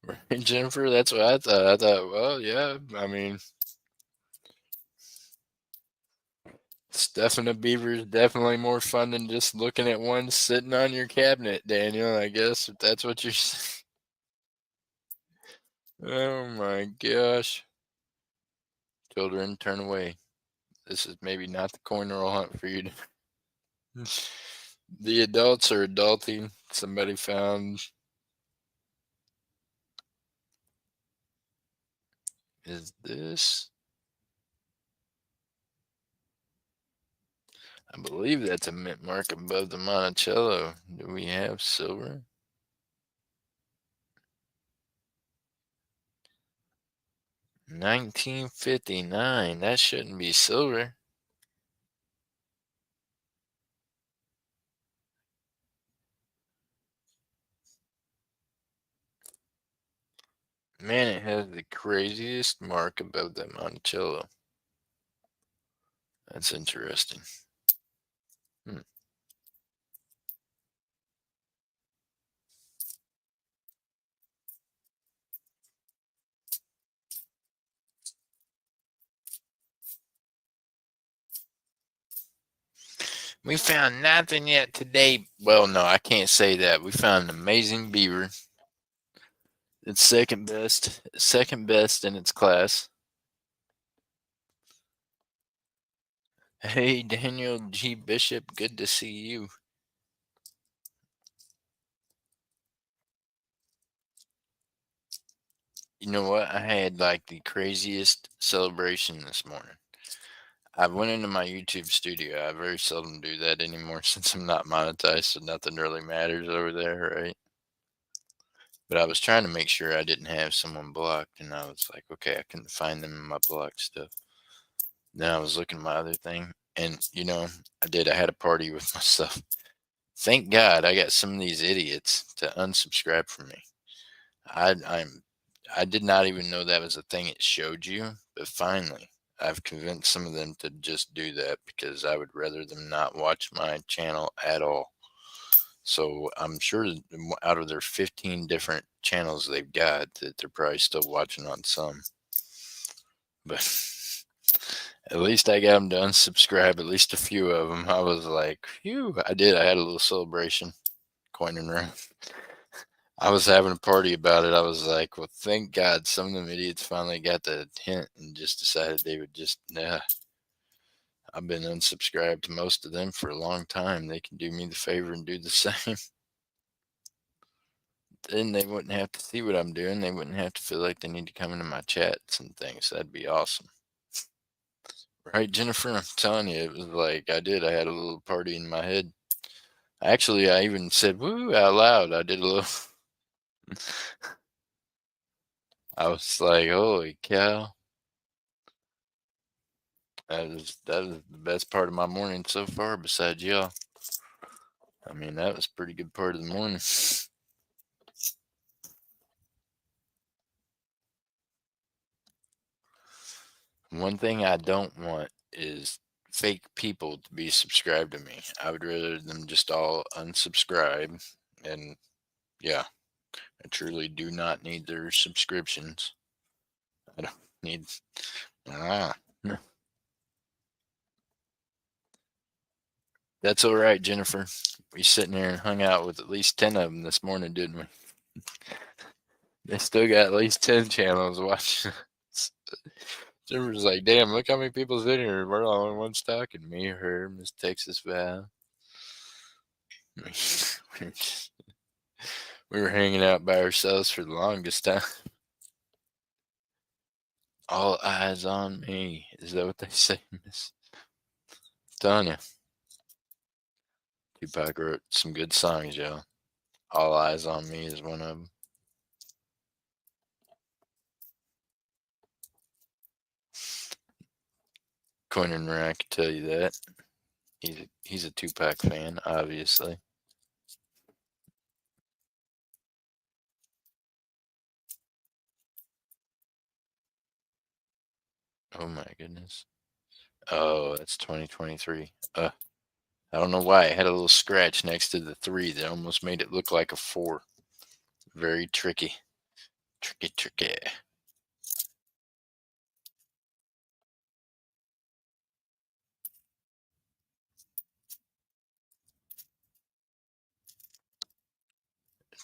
right, Jennifer. That's what I thought. I thought, well, yeah. I mean, stuffing a beaver is definitely more fun than just looking at one sitting on your cabinet, Daniel. I guess if that's what you're saying. Oh my gosh. Children, turn away. This is maybe not the corner I'll hunt for you. The adults are adulting. Somebody found is this? I believe that's a mint mark above the Monticello. Do we have silver? 1959. That shouldn't be silver. Man, it has the craziest mark above the Monticello. That's interesting. Hmm. We found nothing yet today. Well, no, I can't say that. We found an amazing beaver. It's second best in its class. Hey, Daniel G. Bishop, good to see you. You know what? I had like the craziest celebration this morning. I went into my YouTube studio. I very seldom do that anymore since I'm not monetized, so nothing really matters over there, right? But I was trying to make sure I didn't have someone blocked, and I was like, okay, I couldn't find them in my blocked stuff. Then I was looking at my other thing, and I did. I had a party with myself. Thank God I got some of these idiots to unsubscribe from me. I I'm I did not even know that was a thing it showed you, but finally I've convinced some of them to just do that because I would rather them not watch my channel at all. So I'm sure that out of their 15 different channels they've got, that they're probably still watching on some. But at least I got them to unsubscribe, at least a few of them. I was like, phew, I did. I had a little celebration, coining around. I was having a party about it. I was like, well, thank God some of them idiots finally got the hint and just decided they would just, nah. I've been unsubscribed to most of them for a long time. They can do me the favor and do the same. Then they wouldn't have to see what I'm doing. They wouldn't have to feel like they need to come into my chats and things. That'd be awesome. Right, Jennifer? I'm telling you, it was like I did. I had a little party in my head. Actually, I even said woo out loud. I did a little. I was like, holy cow. That was the best part of my morning so far, besides y'all. I mean, that was a pretty good part of the morning. One thing I don't want is fake people to be subscribed to me. I would rather them just all unsubscribe. And yeah, I truly do not need their subscriptions. I don't need. Ah, that's all right, Jennifer. We sitting there and hung out with at least 10 of them this morning, didn't we? They still got at least 10 channels watching us. Jennifer's like, damn, look how many people's in here. We're the only ones talking. Me, her, Miss Texas Val. We were hanging out by ourselves for the longest time. All eyes on me. Is that what they say, Miss? Telling you. Tupac wrote some good songs, y'all. All eyes on me is one of them. Conan Ryan can tell you that. He's a Tupac fan, obviously. Oh my goodness. Oh, that's 2023. I don't know why it had a little scratch next to the 3 that almost made it look like a 4. Very tricky. Tricky, tricky.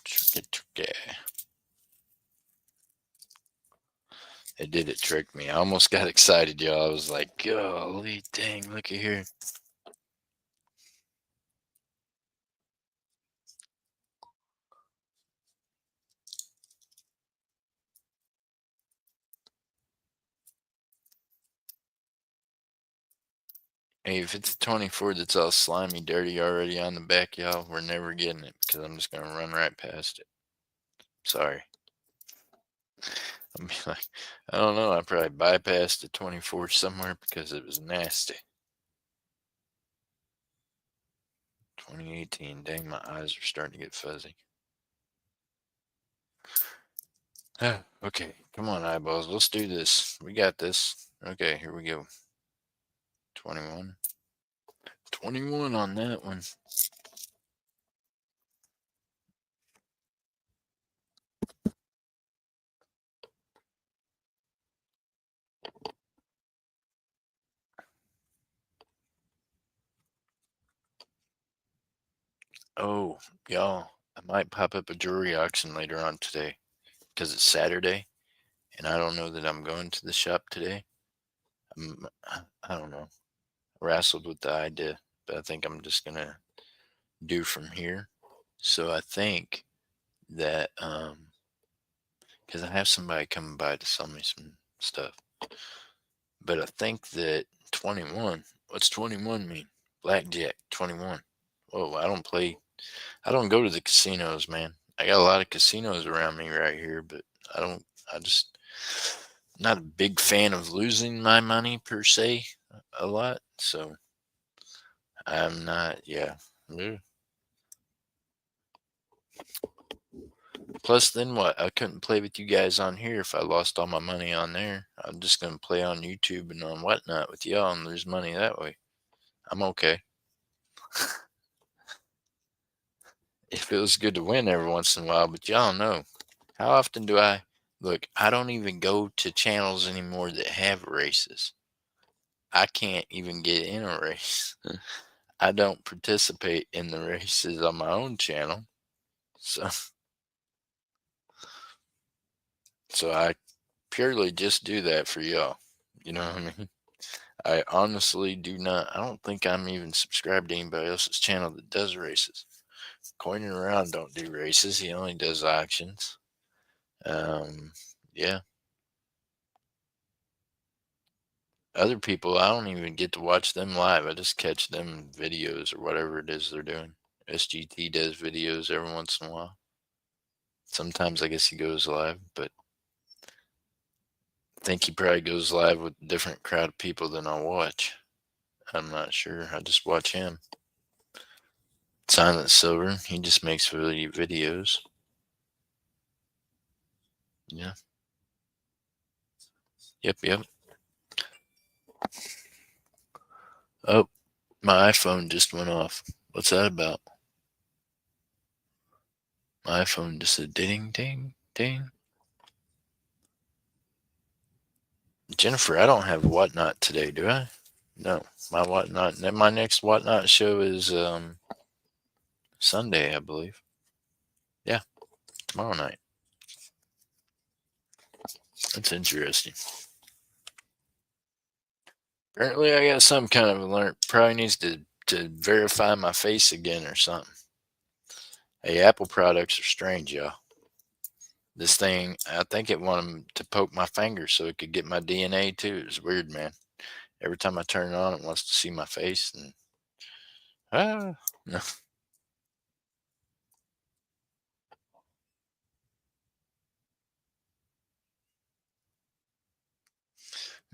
Tricky, tricky. It did. It tricked me. I almost got excited, y'all. I was like, golly dang, look at here. Hey, if it's a 24 that's all slimy, dirty already on the back, y'all, we're never getting it because I'm just going to run right past it. Sorry. I mean, like, I don't know. I probably bypassed the 24 somewhere because it was nasty. 2018. Dang, my eyes are starting to get fuzzy. Okay, come on, eyeballs. Let's do this. We got this. Okay, here we go. 21. 21 on that one. Oh, y'all, I might pop up a jewelry auction later on today because it's Saturday and I don't know that I'm going to the shop today. I don't know. Wrestled with the idea, but I think I'm just going to do from here. So I think that because I have somebody coming by to sell me some stuff. But I think that 21. What's 21 mean? Blackjack 21. Whoa, I don't play. I don't go to the casinos, man. I got a lot of casinos around me right here, but I don't. I just not a big fan of losing my money per se a lot. So I'm not. Yeah. Mm. Plus, then what? I couldn't play with you guys on here if I lost all my money on there. I'm just gonna play on YouTube and on whatnot with y'all and lose money that way. I'm okay. It feels good to win every once in a while, but y'all know. How often do I look? I don't even go to channels anymore that have races. I can't even get in a race. I don't participate in the races on my own channel. So so I purely just do that for y'all. You know what I mean? I honestly do not. I don't think I'm even subscribed to anybody else's channel that does races. Coining around don't do races. He only does auctions. Um, yeah. Other people, I don't even get to watch them live. I just catch them videos or whatever it is they're doing. SGT does videos every once in a while. Sometimes I guess he goes live, but I think he probably goes live with a different crowd of people than I watch. I'm not sure. I just watch him. Silent Silver, he just makes really videos. Yeah. Yep, yep. Oh, my iPhone just went off. What's that about? My iPhone just said ding, ding, ding. Jennifer, I don't have whatnot today, do I? No, my whatnot. My next whatnot show is Sunday, I believe. Yeah, tomorrow night. That's interesting. Apparently, I got some kind of alert. Probably needs to verify my face again or something. Hey, Apple products are strange, y'all. This thing, I think it wanted to poke my finger so it could get my DNA too. It's weird, man. Every time I turn it on, it wants to see my face, and no.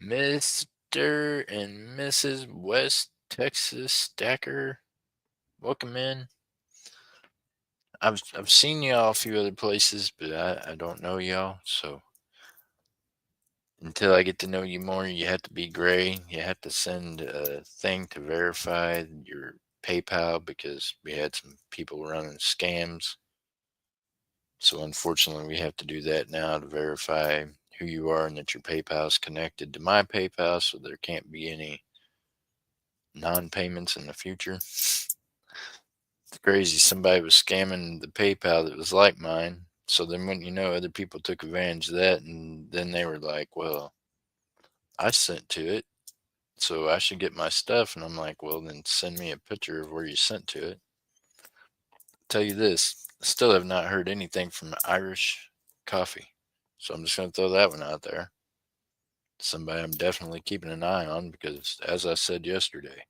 Mr. and Mrs. West Texas Stacker, welcome in. I've seen y'all a few other places, but I don't know y'all. So until I get to know you more, you have to be gray. You have to send a thing to verify your PayPal because we had some people running scams. So unfortunately, we have to do that now to verify who you are and that your PayPal is connected to my PayPal, so there can't be any non-payments in the future. It's crazy. Somebody was scamming the PayPal that was like mine. So then, when you know, other people took advantage of that, and then they were like, "Well, I sent to it, so I should get my stuff." And I'm like, "Well, then send me a picture of where you sent to it." Tell you this, I still have not heard anything from Irish Coffee, so I'm just going to throw that one out there. Somebody I'm definitely keeping an eye on because, as I said yesterday,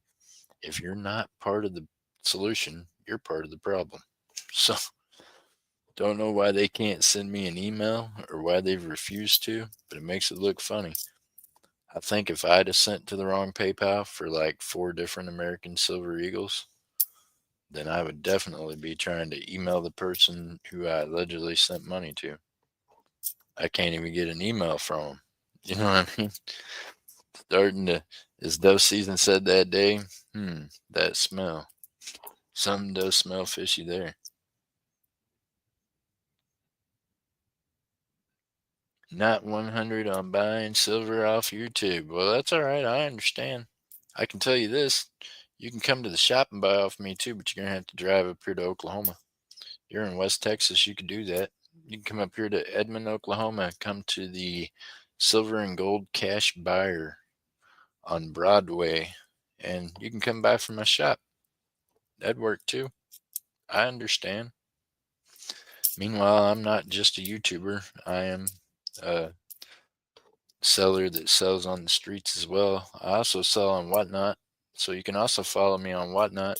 if you're not part of the solution, you're part of the problem. So don't know why they can't send me an email or why they've refused to, but it makes it look funny. I think if I'd have sent to the wrong PayPal for like 4 different American Silver Eagles, then I would definitely be trying to email the person who I allegedly sent money to. I can't even get an email from them. You know what I mean? Starting to, as dove season said that day, that smell. Something does smell fishy there. Not 100 on buying silver off YouTube. Well, that's all right. I understand. I can tell you this. You can come to the shop and buy off me too, but you're going to have to drive up here to Oklahoma. You're in West Texas. You could do that. You can come up here to Edmond, Oklahoma. Come to the Silver and Gold Cash Buyer on Broadway, and you can come by from my shop. That'd work too. I understand. Meanwhile, I'm not just a YouTuber. I am a seller that sells on the streets as well. I also sell on Whatnot, so you can also follow me on Whatnot.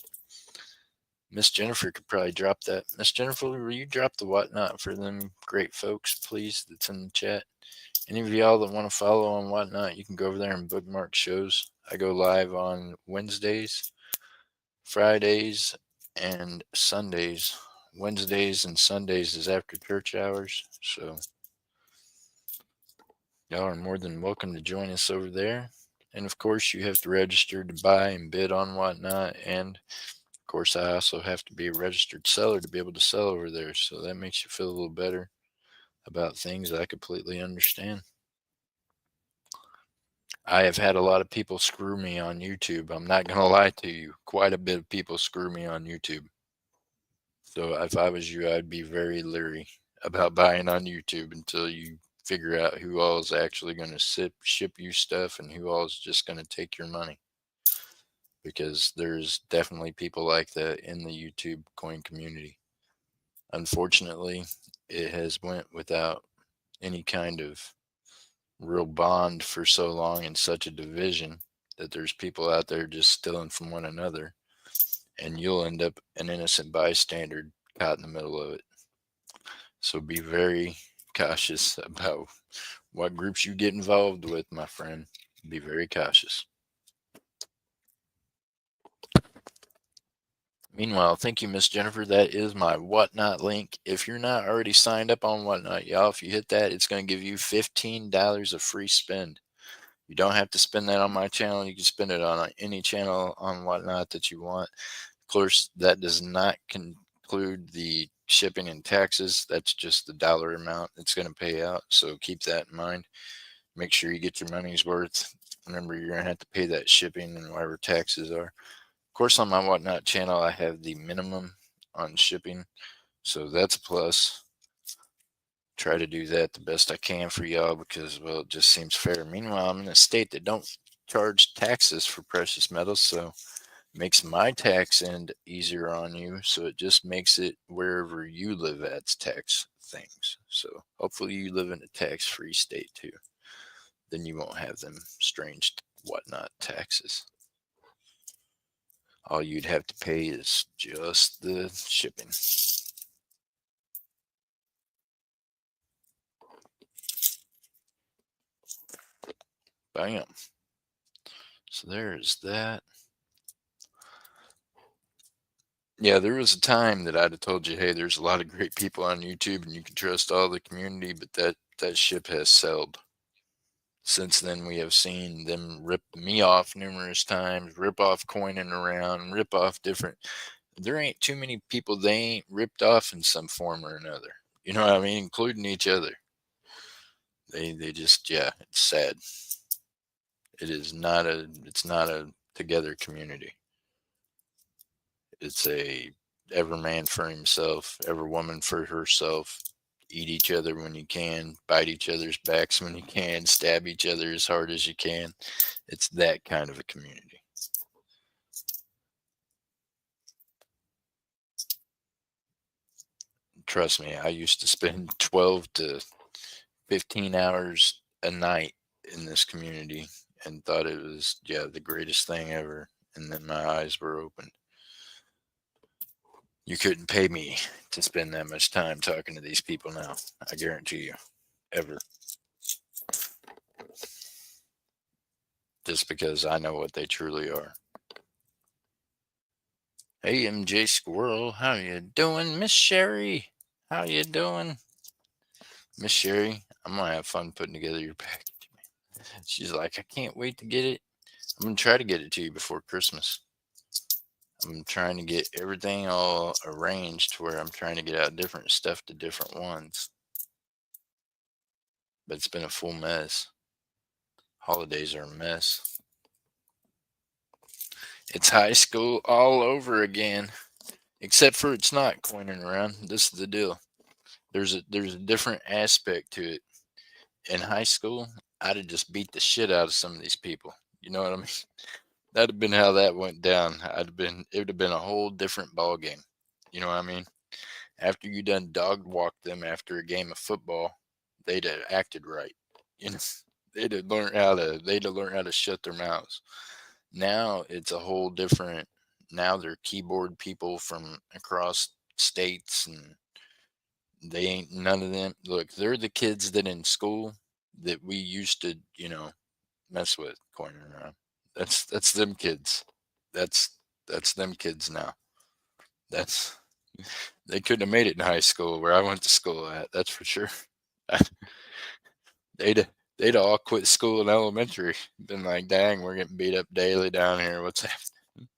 Miss Jennifer could probably drop that. Miss Jennifer, will you drop the Whatnot for them great folks, please, that's in the chat? Any of y'all that want to follow on Whatnot, you can go over there and bookmark shows. I go live on Wednesdays, Fridays, and Sundays. Wednesdays and Sundays is after church hours, so y'all are more than welcome to join us over there. And of course, you have to register to buy and bid on Whatnot. And of course, I also have to be a registered seller to be able to sell over there. So that makes you feel a little better about things I completely understand. I have had a lot of people screw me on YouTube. I'm not going to lie to you. Quite a bit of people screw me on YouTube. So if I was you, I'd be very leery about buying on YouTube until you figure out who all is actually going to ship you stuff and who all is just going to take your money. Because there's definitely people like that in the YouTube coin community. Unfortunately, it has went without any kind of real bond for so long and such a division that there's people out there just stealing from one another, and you'll end up an innocent bystander caught in the middle of it. So be very cautious about what groups you get involved with, my friend. Be very cautious. Meanwhile, thank you, Miss Jennifer. That is my Whatnot link. If you're not already signed up on Whatnot, y'all, if you hit that, it's going to give you $15 of free spend. You don't have to spend that on my channel. You can spend it on any channel on Whatnot that you want. Of course, that does not include the shipping and taxes. That's just the dollar amount it's going to pay out. So keep that in mind. Make sure you get your money's worth. Remember, you're going to have to pay that shipping and whatever taxes are. Of course, on my Whatnot channel, I have the minimum on shipping. So that's a plus. Try to do that the best I can for y'all because, well, it just seems fair. Meanwhile, I'm in a state that don't charge taxes for precious metals, so it makes my tax end easier on you. So it just makes it wherever you live at's tax things. So hopefully you live in a tax-free state too. Then you won't have them strange Whatnot taxes. All you'd have to pay is just the shipping. Bam. So there's that. Yeah, there was a time that I'd have told you, hey, there's a lot of great people on YouTube and you can trust all the community, but that ship has sailed. Since then, we have seen them rip me off numerous times, rip off coining around, rip off different. There ain't too many people they ain't ripped off in some form or another. You know what I mean? Including each other. They just, yeah, it's sad. It's not a together community. It's a every man for himself, every woman for herself. Eat each other when you can, bite each other's backs when you can, stab each other as hard as you can. It's that kind of a community. Trust me, I used to spend 12 to 15 hours a night in this community and thought it was, yeah, the greatest thing ever. And then my eyes were opened. You couldn't pay me to spend that much time talking to these people now. I guarantee you. Ever. Just because I know what they truly are. Hey, MJ Squirrel, how you doing? Miss Sherry, how you doing? Miss Sherry, I'm going to have fun putting together your package. She's like, I can't wait to get it. I'm going to try to get it to you before Christmas. I'm trying to get everything all arranged to where I'm trying to get out different stuff to different ones. But it's been a full mess. Holidays are a mess. It's high school all over again. Except for it's not coining around. This is the deal. There's a different aspect to it. In high school, I'd have just beat the shit out of some of these people. You know what I mean? That'd have been how that went down. It would have been a whole different ball game. You know what I mean? After you done dog walked them after a game of football, they'd have acted right. You know, they'd have learned how to shut their mouths. Now it's a whole different. Now they're keyboard people from across states, and they ain't none of them. Look, they're the kids that in school that we used to, mess with, cornering around. That's them kids. That's that's them kids now. That's they couldn't have made it in high school where I went to school at. That's for sure. they'd they'd all quit school in elementary. Been like, dang, we're getting beat up daily down here. What's happening?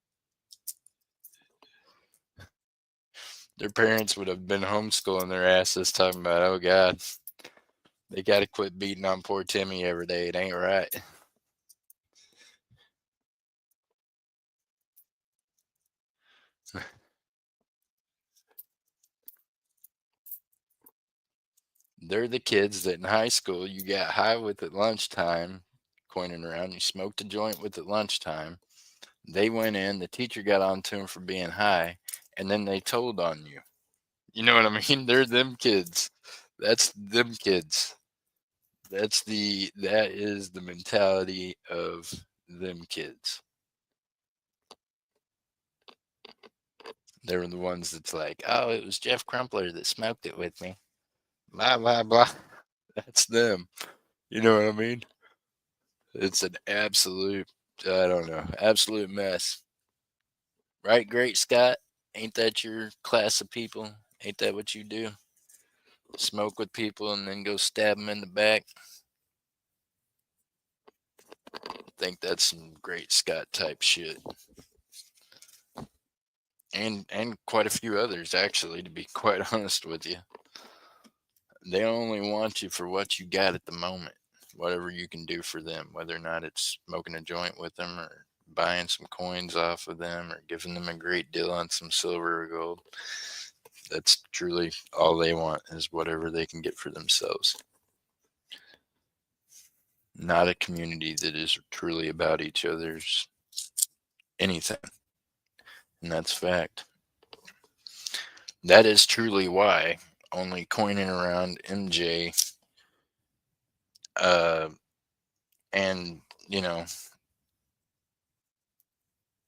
Their parents would have been homeschooling their asses, talking about, oh God, they got to quit beating on poor Timmy every day. It ain't right. They're the kids that in high school you got high with at lunchtime, coining around. You smoked a joint with at lunchtime. They went in, the teacher got on to them for being high, and then they told on you. You know what I mean? They're them kids. That's them kids. That is the mentality of them kids. They were the ones that's like, oh, it was Jeff Crumpler that smoked it with me. Blah blah blah. That's them. You know what I mean? It's an absolute, I don't know, absolute mess. Right, Great Scott? Ain't that your class of people? Ain't that what you do? Smoke with people and then go stab them in the back? Think that's some Great Scott type shit. And quite a few others, actually, to be quite honest with you. They only want you for what you got at the moment, whatever you can do for them, whether or not it's smoking a joint with them or buying some coins off of them or giving them a great deal on some silver or gold. That's truly all they want, is whatever they can get for themselves. Not a community that is truly about each other's anything. And that's fact. That is truly why only coining around MJ uh, and,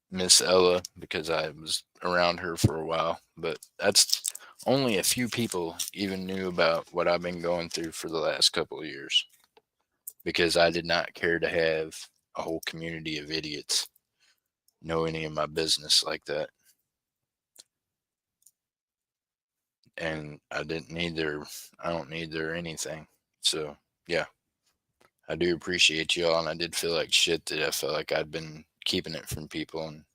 Miss Ella, because I was around her for a while, but that's only a few people even knew about what I've been going through for the last couple of years, because I did not care to have a whole community of idiots know any of my business like that. And I don't need their anything. So, yeah, I do appreciate y'all. And I did feel like shit that I felt like I'd been keeping it from people. And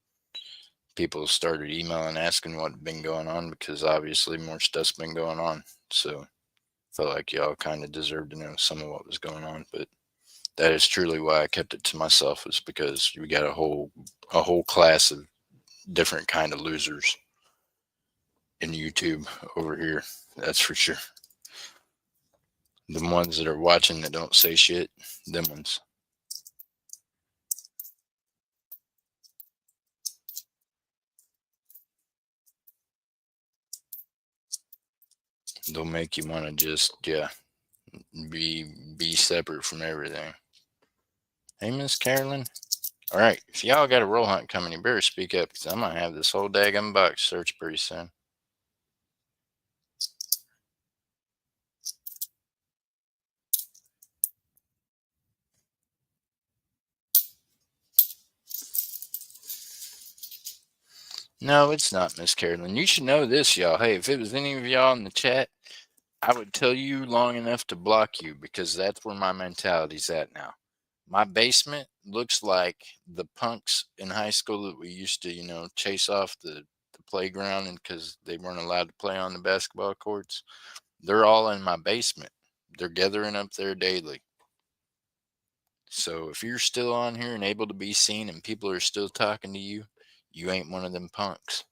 people started emailing asking what had been going on, because obviously more stuff's been going on. So, felt like y'all kind of deserved to know some of what was going on. But that is truly why I kept it to myself, is because we got a whole class of different kind of losers in YouTube over here. That's for sure. The ones that are watching that don't say shit, them ones. They'll make you want to just, yeah, be separate from everything. Hey, Miss Carolyn. All right, if y'all got a roll hunt coming, you better speak up, because I'm gonna have this whole daggum box searched pretty soon. No, it's not, Miss Carolyn. You should know this, y'all. Hey, if it was any of y'all in the chat, I would tell you long enough to block you, because that's where my mentality's at now. My basement looks like the punks in high school that we used to, chase off the playground, and because they weren't allowed to play on the basketball courts. They're all in my basement. They're gathering up there daily. So if you're still on here and able to be seen and people are still talking to you, you ain't one of them punks.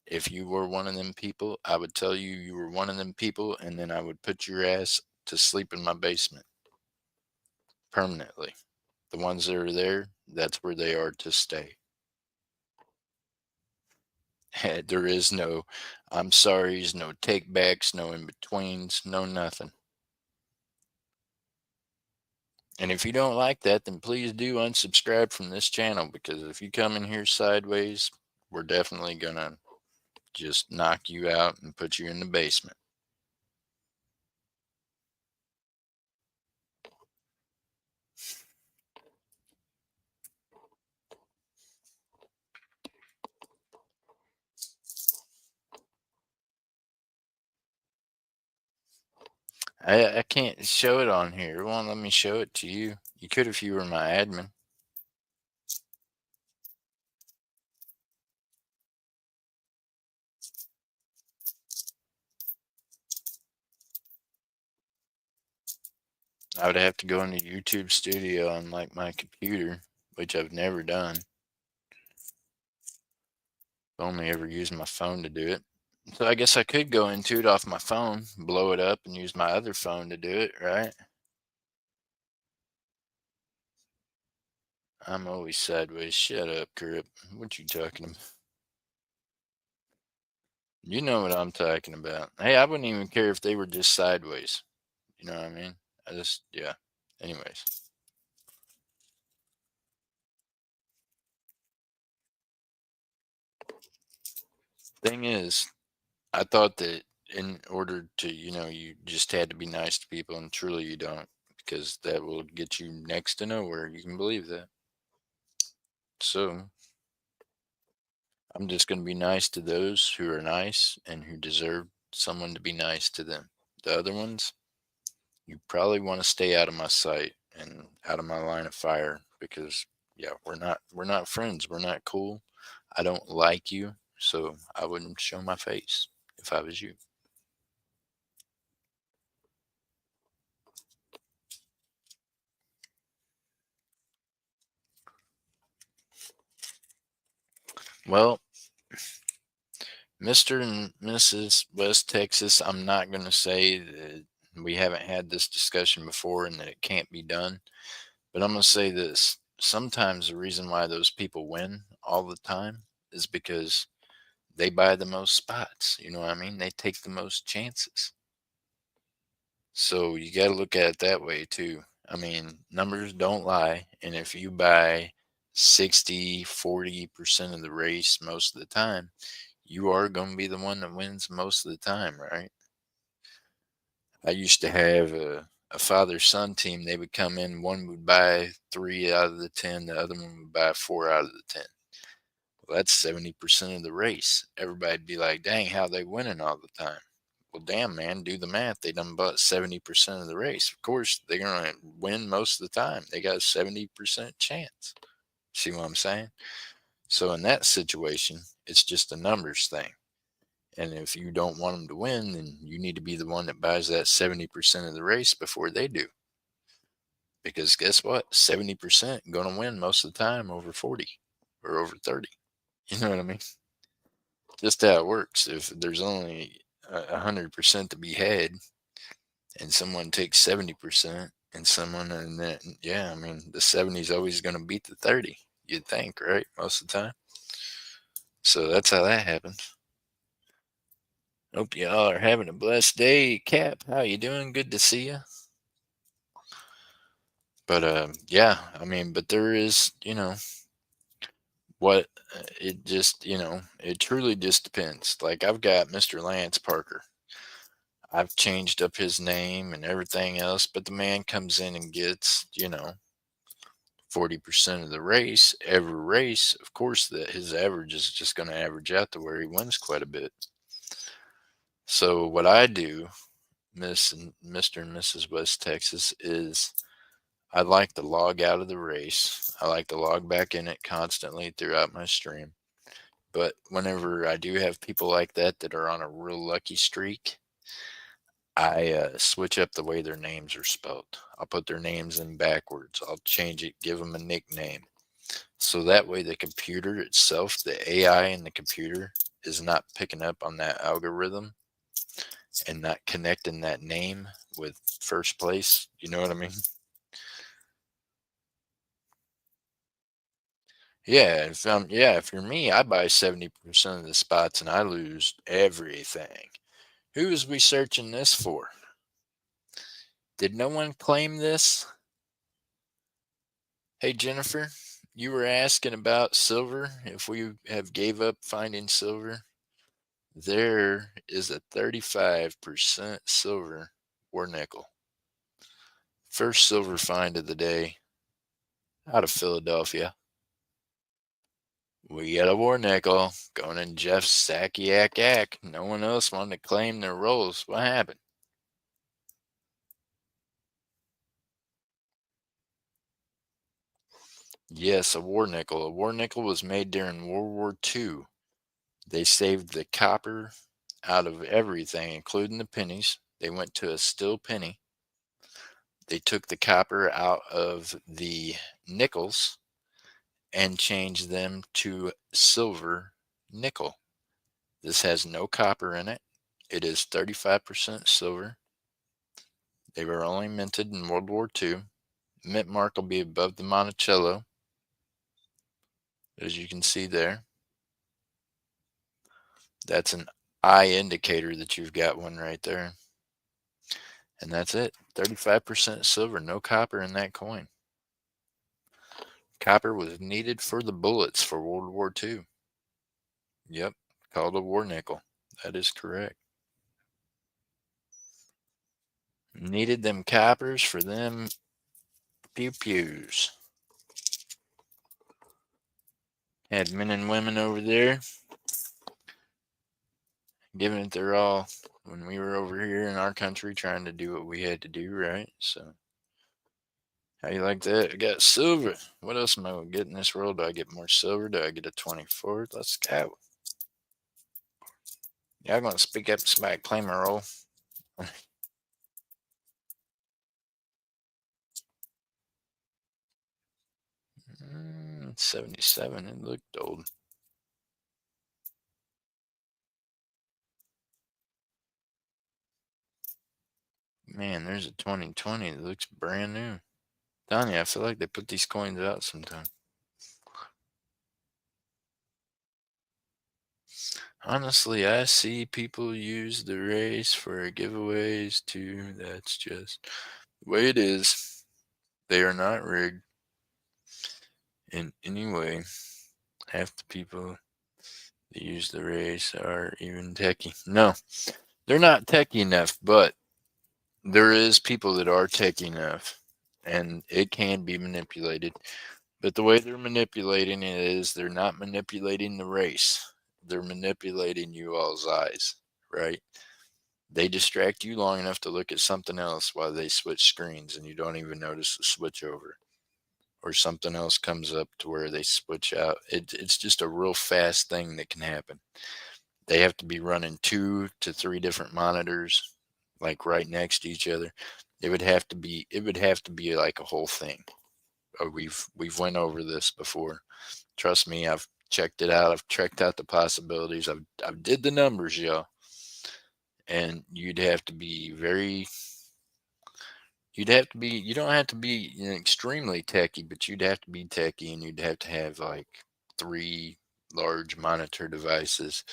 If you were one of them people, I would tell you you were one of them people, and then I would put your ass to sleep in my basement permanently. The ones that are there, that's where they are to stay. There is no I'm sorry's, no take backs, no in betweens, no nothing. And if you don't like that, then please do unsubscribe from this channel, because if you come in here sideways, we're definitely gonna just knock you out and put you in the basement. I can't show it on here. It won't let me show it to you. You could if you were my admin. I would have to go into YouTube Studio on like my computer, which I've never done. I've only ever used my phone to do it. So I guess I could go into it off my phone, blow it up, and use my other phone to do it, right? I'm always sideways. Shut up, Crip. What you talking about? You know what I'm talking about. Hey, I wouldn't even care if they were just sideways. You know what I mean? Yeah. Anyways, thing is, I thought that in order to, you just had to be nice to people, and truly you don't, because that will get you next to nowhere. You can believe that. So I'm just going to be nice to those who are nice and who deserve someone to be nice to them. The other ones, you probably want to stay out of my sight and out of my line of fire, because yeah, we're not friends. We're not cool. I don't like you, so I wouldn't show my face if I was you. Well, Mr. and Mrs. West Texas, I'm not going to say that we haven't had this discussion before and that it can't be done, but I'm going to say this. Sometimes the reason why those people win all the time is because they buy the most spots. You know what I mean? They take the most chances. So you got to look at it that way too. I mean, numbers don't lie. And if you buy 60-40% of the race most of the time, you are going to be the one that wins most of the time, right? I used to have a father son team. They would come in, one would buy 3 out of the 10, the other one would buy 4 out of the 10. Well, that's 70% of the race. Everybody'd be like, dang, how they winning all the time? Well, damn, man, do the math. They done bought 70% of the race. Of course, they're going to win most of the time. They got a 70% chance. See what I'm saying? So in that situation, it's just a numbers thing. And if you don't want them to win, then you need to be the one that buys that 70% of the race before they do. Because guess what? 70% going to win most of the time over 40 or over 30. You know what I mean? Just how it works. If there's only 100% to be had, and someone takes 70%, and someone, and then, yeah, I mean, the 70 is always going to beat the 30, you'd think, right? Most of the time. So that's how that happens. Hope y'all are having a blessed day. Cap, how you doing? Good to see you. But yeah, I mean, but there is, what it just, it truly just depends. Like I've got Mr. Lance Parker. I've changed up his name and everything else, but the man comes in and gets, 40% of the race, every race. Of course, that his average is just going to average out to where he wins quite a bit. So what I do, Mr. and Mrs. West Texas, is I like to log out of the race. I like to log back in it constantly throughout my stream. But whenever I do have people like that are on a real lucky streak, I switch up the way their names are spelled. I'll put their names in backwards. I'll change it, give them a nickname. So that way the computer itself, the AI in the computer, is not picking up on that algorithm and not connecting that name with first place. You know what I mean? if you're me, I buy 70% of the spots and I lose everything. Who is we searching this for? Did no one claim this? Hey Jennifer, you were asking about silver, if we have gave up finding silver. There is a 35% silver or nickel. First silver find of the day out of Philadelphia. We got a war nickel going in Jeff's sacky yak. No one else wanted to claim their rolls. What happened? Yes, a war nickel. A war nickel was made during World War II. They saved the copper out of everything, including the pennies. They went to a still penny. They took the copper out of the nickels and changed them to silver nickel. This has no copper in it. It is 35% silver. They were only minted in World War II. Mint mark will be above the Monticello, as you can see there. That's an eye indicator that you've got one right there. And that's it. 35% silver, no copper in that coin. Copper was needed for the bullets for World War II. Yep, called a war nickel. That is correct. Needed them coppers for them pew pews. Had men and women over there giving it their all when we were over here in our country trying to do what we had to do, right? So, how you like that? I got silver. What else am I going to get in this world? Do I get more silver? Do I get a 24th? Let's go. Y'all going to speak up, somebody claim a roll? 77. It looked old. Man, there's a 2020 that looks brand new. Tanya, I feel like they put these coins out sometime. Honestly, I see people use the race for giveaways too. That's just the way it is. They are not rigged in any way. Half the people that use the race are even techie. No, they're not techie enough, but there is people that are techie enough and it can be manipulated. But the way they're manipulating it is they're not manipulating the race. They're manipulating you all's eyes, right? They distract you long enough to look at something else while they switch screens and you don't even notice the switch over. Or something else comes up to where they switch out. It's just a real fast thing that can happen. They have to be running 2 to 3 different monitors, like right next to each other. It would have to be like a whole thing. We've went over this before. Trust me, I've checked it out. I've checked out the possibilities. I've did the numbers, y'all. And you don't have to be extremely techy, but you'd have to be techy and you'd have to have like 3 large monitor devices,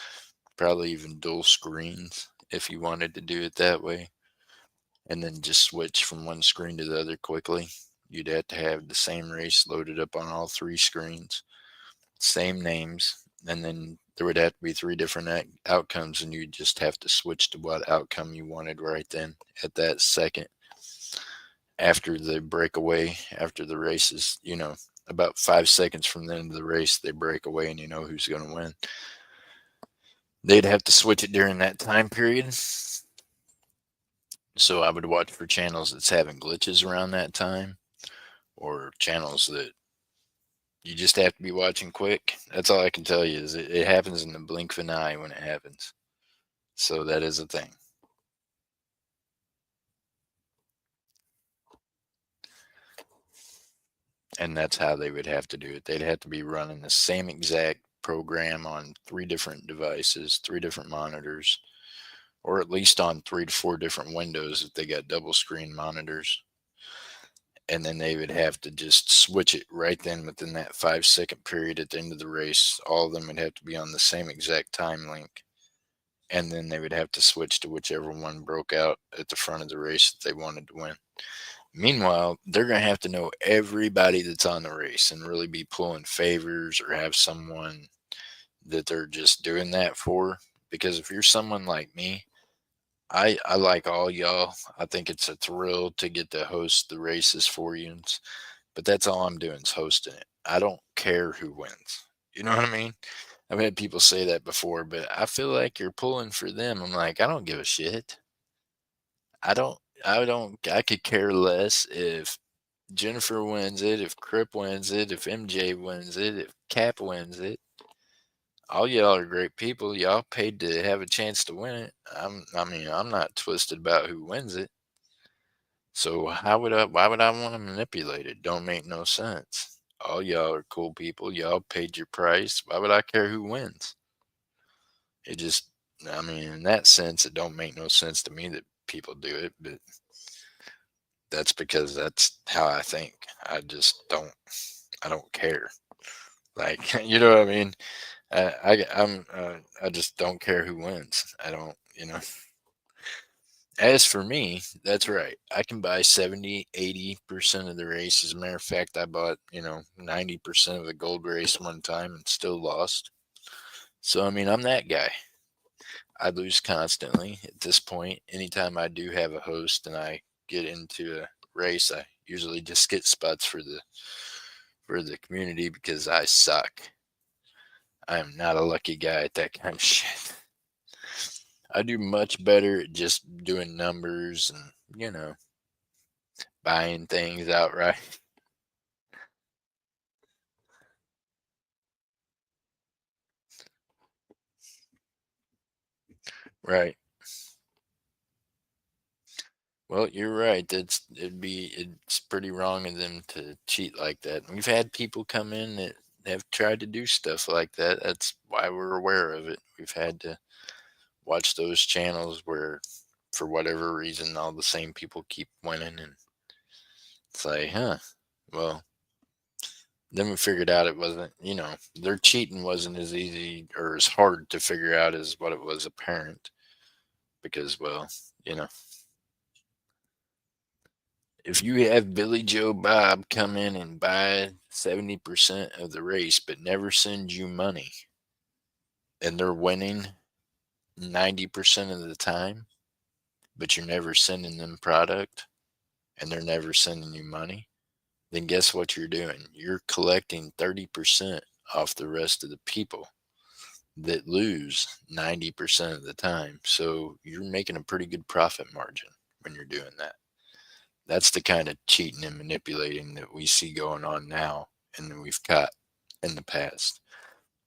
probably even dual screens if you wanted to do it that way, and then just switch from one screen to the other quickly. You'd have to have the same race loaded up on all 3 screens, same names, and then there would have to be 3 different outcomes, and you'd just have to switch to what outcome you wanted right then at that second after the breakaway, after the race is, about 5 seconds from the end of the race, they break away and you know who's going to win. They'd have to switch it during that time period. So I would watch for channels that's having glitches around that time or channels that you just have to be watching quick. That's all I can tell you is it happens in the blink of an eye when it happens. So that is a thing. And that's how they would have to do it. They'd have to be running the same exact program on 3 different devices, 3 different monitors, or at least on 3 to 4 different windows if they got double screen monitors. and then they would have to just switch it right then within that 5 second period at the end of the race. All of them would have to be on the same exact time link, and then they would have to switch to whichever one broke out at the front of the race that they wanted to win. Meanwhile, they're going to have to know everybody that's on the race and really be pulling favors or have someone that they're just doing that for. Because if you're someone like me, I like all y'all. I think it's a thrill to get to host the races for you, but that's all I'm doing is hosting it. I don't care who wins. You know what I mean? I've had people say that before, but I feel like you're pulling for them. I'm like, I don't give a shit. I could care less if Jennifer wins it, if Crip wins it, if MJ wins it, if Cap wins it. All y'all are great people. Y'all paid to have a chance to win it. I'm not twisted about who wins it. So why would I want to manipulate it? Don't make no sense. All y'all are cool people. Y'all paid your price. Why would I care who wins? It just, in that sense, it don't make no sense to me that people do it, but that's because that's how I think. I don't care. Like, you know what I mean? I just don't care who wins. I don't, As for me, that's right. I can buy 70, 80% of the race. As a matter of fact, I bought, 90% of the gold race one time and still lost. So, I'm that guy. I lose constantly at this point. Anytime I do have a host and I get into a race, I usually just get spots for the community because I suck. I am not a lucky guy at that kind of shit. I do much better at just doing numbers and, buying things outright. Right. Well, you're right. It's pretty wrong of them to cheat like that. We've had people come in that have tried to do stuff like that. That's why we're aware of it. We've had to watch those channels where, for whatever reason, all the same people keep winning, and it's like, huh? Well, then we figured out it wasn't. Their cheating wasn't as easy or as hard to figure out as what it was apparent. Because, well, you know, if you have Billy Joe Bob come in and buy 70% of the race but never send you money and they're winning 90% of the time, but you're never sending them product and they're never sending you money, then guess what you're doing? You're collecting 30% off the rest of the people that lose 90% of the time. So you're making a pretty good profit margin when you're doing that. That's the kind of cheating and manipulating that we see going on now and that we've caught in the past.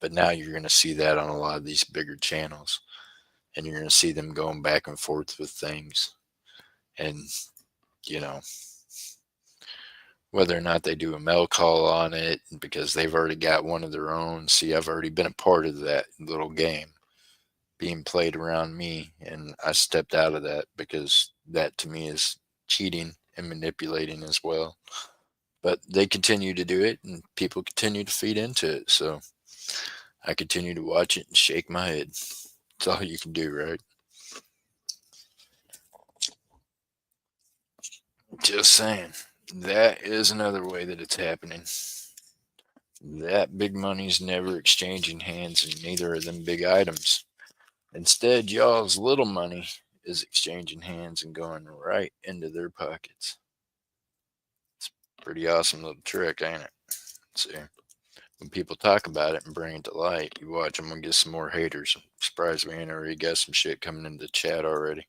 But now you're going to see that on a lot of these bigger channels, and you're going to see them going back and forth with things. And, you know, whether or not they do a mail call on it because they've already got one of their own. See, I've already been a part of that little game being played around me, and I stepped out of that because that to me is cheating and manipulating as well. But they continue to do it, and people continue to feed into it. So I continue to watch it and shake my head. That's all you can do, right? Just saying. That is another way that it's happening. That big money's never exchanging hands, and neither are them big items. Instead, y'all's little money is exchanging hands and going right into their pockets. It's a pretty awesome little trick, ain't it? See, when people talk about it and bring it to light, you watch them and get some more haters. I'm surprised we ain't already got some shit coming into the chat already.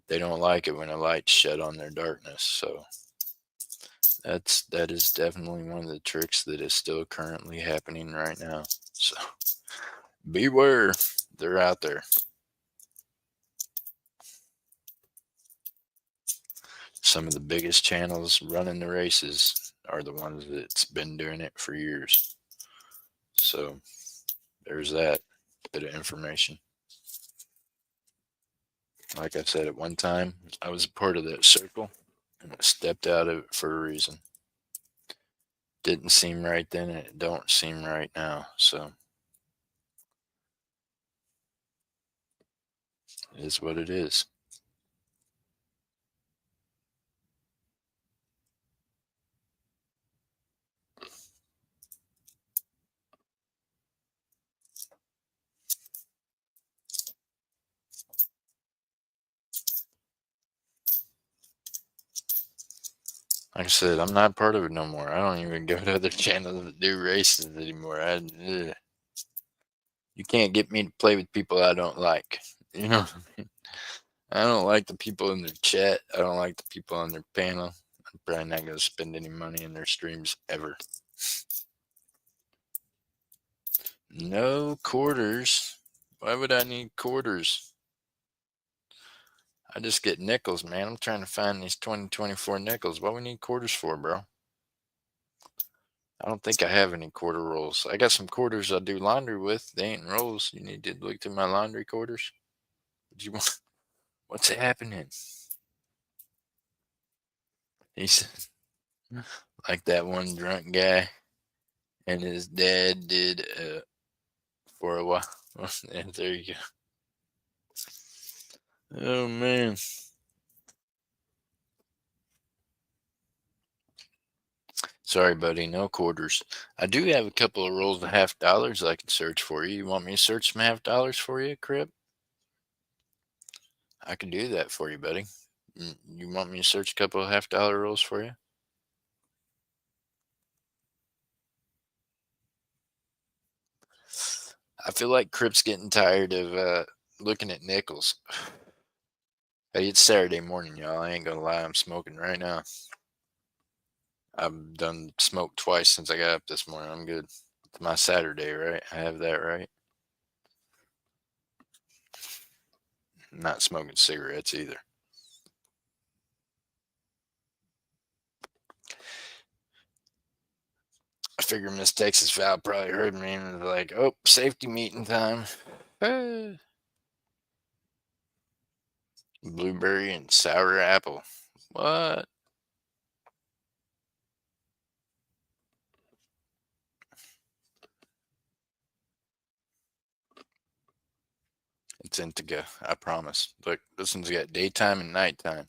They don't like it when a light's shed on their darkness. So that is definitely one of the tricks that is still currently happening right now. So beware, they're out there. Some of the biggest channels running the races are the ones that's been doing it for years. So there's that bit of information. Like I said, at one time, I was a part of that circle. Stepped out of it for a reason. Didn't seem right then, and it don't seem right now. So it is what it is. Like I said, I'm not part of it no more. I don't even go to other channels that do races anymore. You can't get me to play with people I don't like. You know, I don't like the people in their chat. I don't like the people on their panel. I'm probably not going to spend any money in their streams ever. No quarters. Why would I need quarters? I just get nickels, man. I'm trying to find these 2024 nickels. What we need quarters for, bro? I don't think I have any quarter rolls. I got some quarters I do laundry with. They ain't rolls. You need to look through my laundry quarters. What you want? What's happening? He's like that one drunk guy, and his dad did for a while. And there you go. Oh man. Sorry, buddy. No quarters. I do have a couple of rolls of $50 I can search for you. You want me to search some $50 for you, Crip? I can do that for you, buddy. You want me to search a couple of $50 rolls for you? I feel like Crip's getting tired of looking at nickels. Hey, it's Saturday morning, y'all. I ain't gonna lie, I'm smoking right now. I've done smoked twice since I got up this morning. I'm good. It's my Saturday, right? I have that right. I'm not smoking cigarettes either. I figure Miss Texas Val probably heard me and was like, "Oh, safety meeting time." Blueberry and sour apple. What? It's indica, I promise. Look, this one's got daytime and nighttime,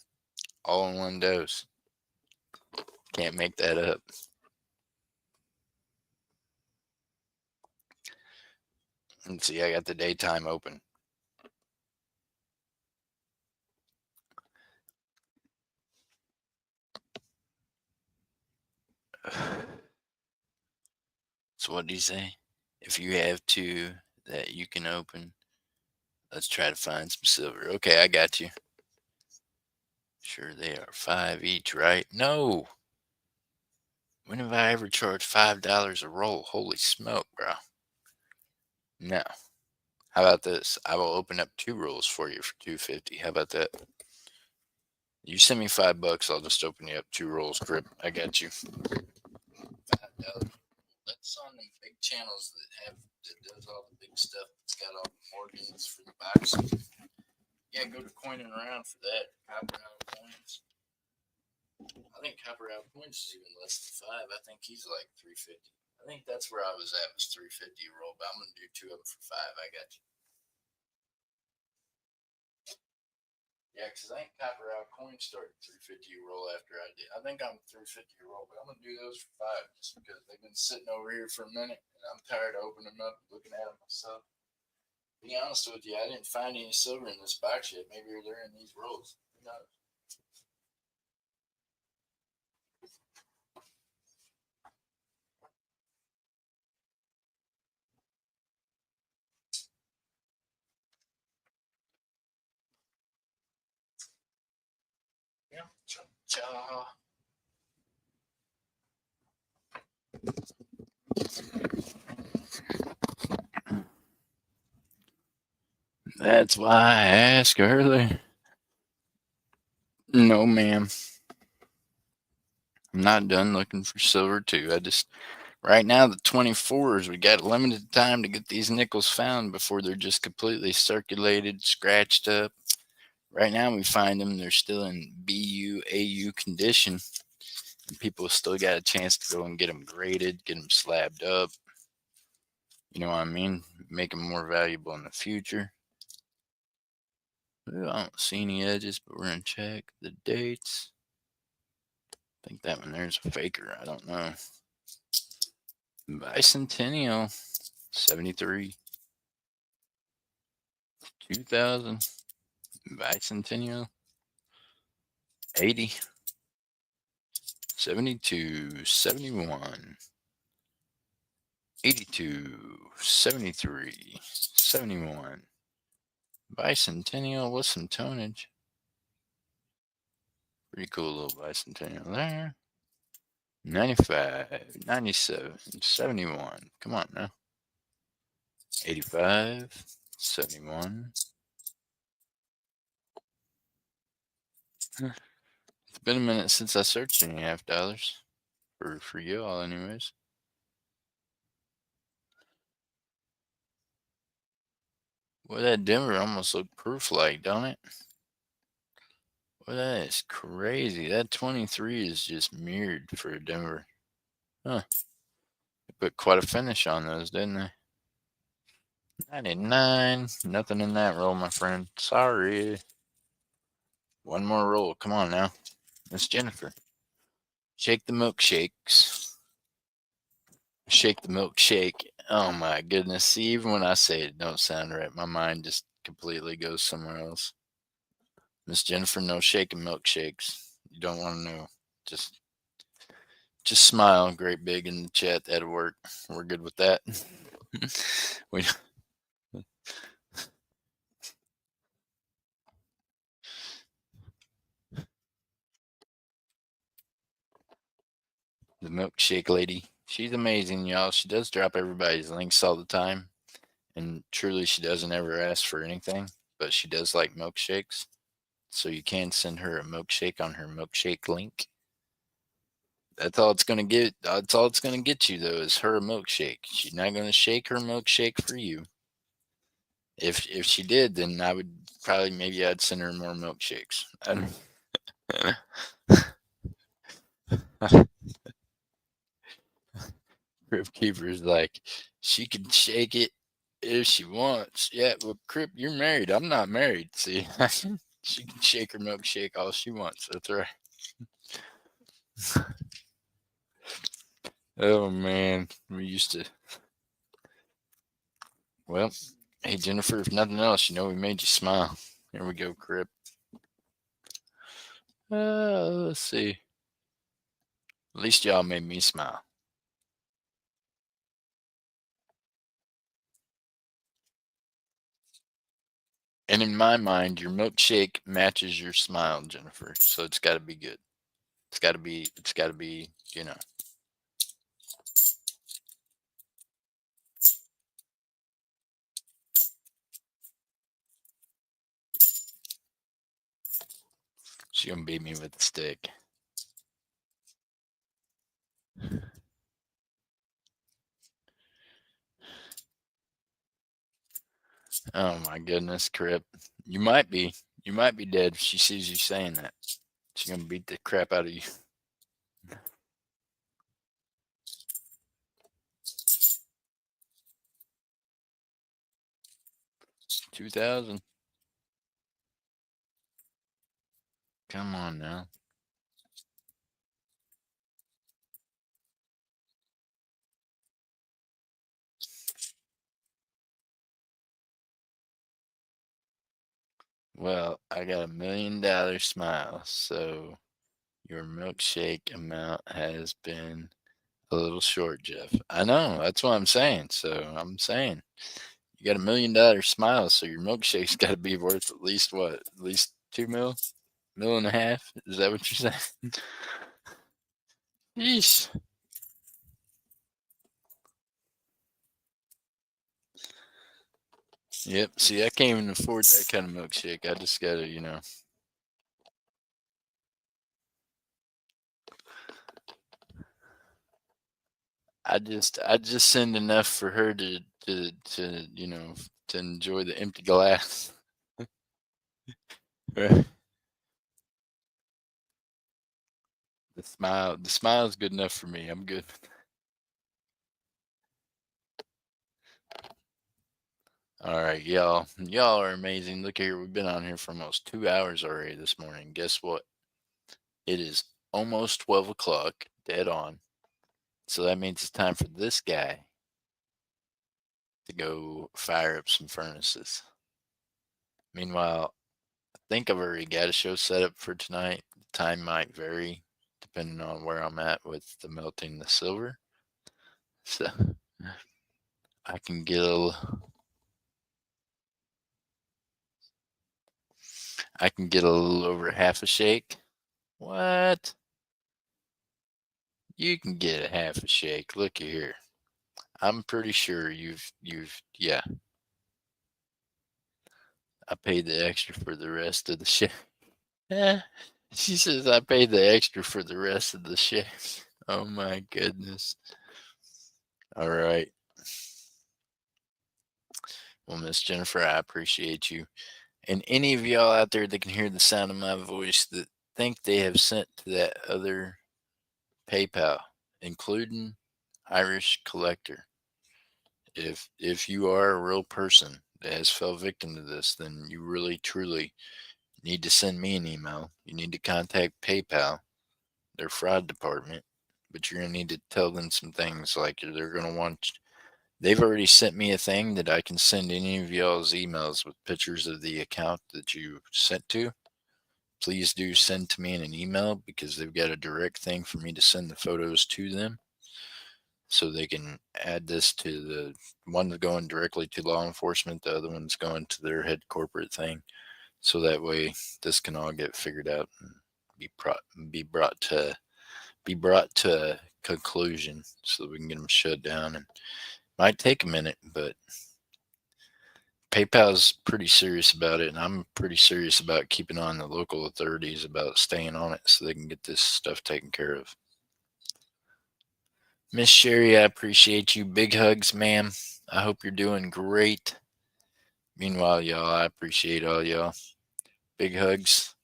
all in one dose. Can't make that up. Let's see, I got the daytime open. So what do you say? If you have two that you can open, let's try to find some silver. Okay, I got you. Sure, they are 5 each, right? No. When have I ever charged $5 a roll? Holy smoke, bro. No. How about this? I will open up 2 rolls for you for $2.50. How about that? You send me $5, I'll just open you up 2 rolls, Crip. I got you. $5. That's on them big channels that does all the big stuff. It's got all the organs for the box. Yeah, go to Coining Around for that. Copper Out Coins. I think Copper Out Coins is even less than 5. I think he's like 350. I think that's where I was at, was 350 a roll, but I'm gonna do 2 of them for 5. I got you. Yeah, because I think Copper Out Coins started 350 a roll after I did. I think I'm 350 a roll, but I'm gonna do those for 5 just because they've been sitting over here for a minute and I'm tired of opening them up and looking at them myself. To be honest with you, I didn't find any silver in this box yet. Maybe they're in these rolls. Who knows? Yeah. Cha. That's why I asked earlier. No, ma'am. I'm not done looking for silver, too. Right now, the 24s, we got limited time to get these nickels found before they're just completely circulated, scratched up, Right now, we find them, they're still in BU, AU condition. And people still got a chance to go and get them graded, get them slabbed up. You know what I mean? Make them more valuable in the future. Ooh, I don't see any edges, but we're going to check the dates. I think that one there's a faker. I don't know. Bicentennial, 73. 2000. Bicentennial, 80. 72. 71. 82. 73. 71. Bicentennial with some tonnage. Pretty cool little bicentennial there. 95, 97, 71. Come on now. 85, 71. It's been a minute since I searched any $half for you all, anyways. Well, that Denver almost looked proof-like, don't it? Well, that is crazy. That 23 is just mirrored for a Denver. Huh. They put quite a finish on those, didn't they? 99. Nothing in that roll, my friend. Sorry. One more roll. Come on now. Miss Jennifer. Shake the milkshakes. Shake the milkshake. Oh my goodness. See, even when I say it don't sound right, my mind just completely goes somewhere else. Miss Jennifer, no shaking milkshakes. You don't want to know. Just smile great big in the chat. That'll work. We're good with that. we, the milkshake lady. She's amazing, y'all. She does drop everybody's links all the time. And truly, she doesn't ever ask for anything, but she does like milkshakes. So you can send her a milkshake on her milkshake link. That's all it's gonna get. That's all it's gonna get you though is her milkshake. She's not gonna shake her milkshake for you. If she did, then I would probably maybe I'd send her more milkshakes. Crip Keeper's like, she can shake it if she wants. Yeah, well, Crip, you're married. I'm not married. See, she can shake her milkshake all she wants. That's right. Oh man, we used to. Well, hey Jennifer, if nothing else, we made you smile. Here we go, Crip. Let's see. At least y'all made me smile. And in my mind, your milkshake matches your smile, Jennifer. So it's got to be good. It's got to be. It's got to be. She gonna beat me with the stick. Oh my goodness, Crip. You might be. You might be dead if she sees you saying that. She's gonna beat the crap out of you. 2000. Come on now. Well, I got $1 million smile, so your milkshake amount has been a little short, Jeff. I know. That's what I'm saying. So I'm saying you got $1 million smile, so your milkshake's got to be worth at least what? At least 2 mil, mil and a half. Is that what you're saying? Yeesh. Yep. See, I can't even afford that kind of milkshake. I just gotta, I just send enough for her to to enjoy the empty glass. The smile is good enough for me. I'm good. All right, y'all. Y'all are amazing. Look here, we've been on here for almost 2 hours already this morning. Guess what? It is almost 12 o'clock, dead on. So that means it's time for this guy to go fire up some furnaces. Meanwhile, I think I've already got a show set up for tonight. The time might vary depending on where I'm at with the melting the silver. So I can get a little over half a shake. What? You can get a half a shake. Looky here. I'm pretty sure yeah. I paid the extra for the rest of the shake. Yeah. She says I paid the extra for the rest of the shake. Oh my goodness. All right. Well, Miss Jennifer, I appreciate you. And any of y'all out there that can hear the sound of my voice that think they have sent to that other PayPal, including Irish Collector. If you are a real person that has fell victim to this, then you really truly need to send me an email. You need to contact PayPal, their fraud department, but you're gonna need to tell them some things like they're gonna want. They've already sent me a thing that I can send any of y'all's emails with pictures of the account that you sent to. Please do send to me in an email because they've got a direct thing for me to send the photos to them so they can add this to the one going directly to law enforcement, the other one's going to their head corporate thing. So that way this can all get figured out and be brought to a conclusion so that we can get them shut down. And it might take a minute, but PayPal's pretty serious about it, and I'm pretty serious about keeping on the local authorities about staying on it so they can get this stuff taken care of. Miss Sherry, I appreciate you. Big hugs, ma'am. I hope you're doing great. Meanwhile, y'all, I appreciate all y'all. Big hugs.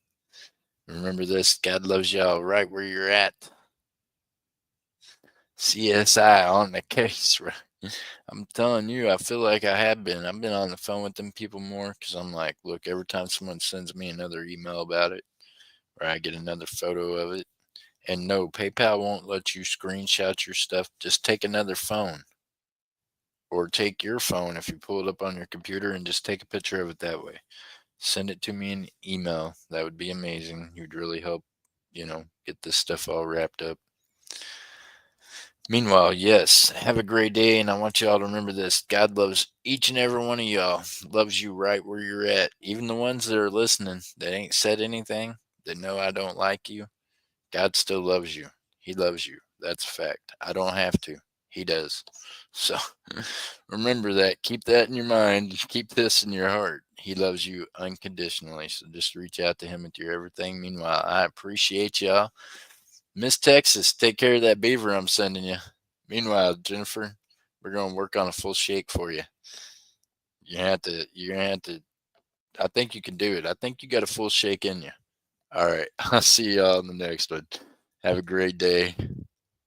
Remember this, God loves y'all right where you're at. CSI on the case, right? I'm telling you, I feel like I have been. I've been on the phone with them people more because I'm like, look, every time someone sends me another email about it or I get another photo of it, and no, PayPal won't let you screenshot your stuff. Just take another phone or take your phone if you pull it up on your computer and just take a picture of it that way. Send it to me in email. That would be amazing. You'd really help, get this stuff all wrapped up. Meanwhile, yes, have a great day, and I want y'all to remember this. God loves each and every one of y'all, loves you right where you're at. Even the ones that are listening that ain't said anything, that know I don't like you, God still loves you. He loves you. That's a fact. I don't have to. He does. So remember that. Keep that in your mind. Keep this in your heart. He loves you unconditionally. So just reach out to him with your everything. Meanwhile, I appreciate y'all. Miss Texas, take care of that beaver I'm sending you. Meanwhile, Jennifer, we're going to work on a full shake for you. You're gonna have to, I think you can do it. I think you got a full shake in you. All right. I'll see y'all in the next one. Have a great day.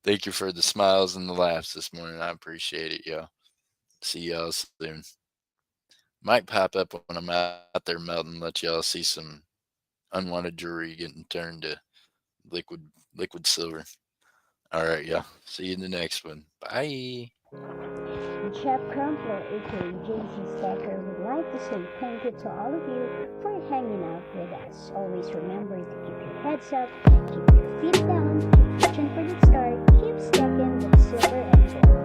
Thank you for the smiles and the laughs this morning. I appreciate it, y'all. See y'all soon. Might pop up when I'm out there melting, let y'all see some unwanted jewelry getting turned to liquid silver. All right, y'all. See you in the next one. Bye. Chef Crumpler, aka JC Stacker, would like to say thank you to all of you for hanging out with us. Always remember to keep your heads up, keep your feet down, keep reaching for the start, keep stacking that silver and gold.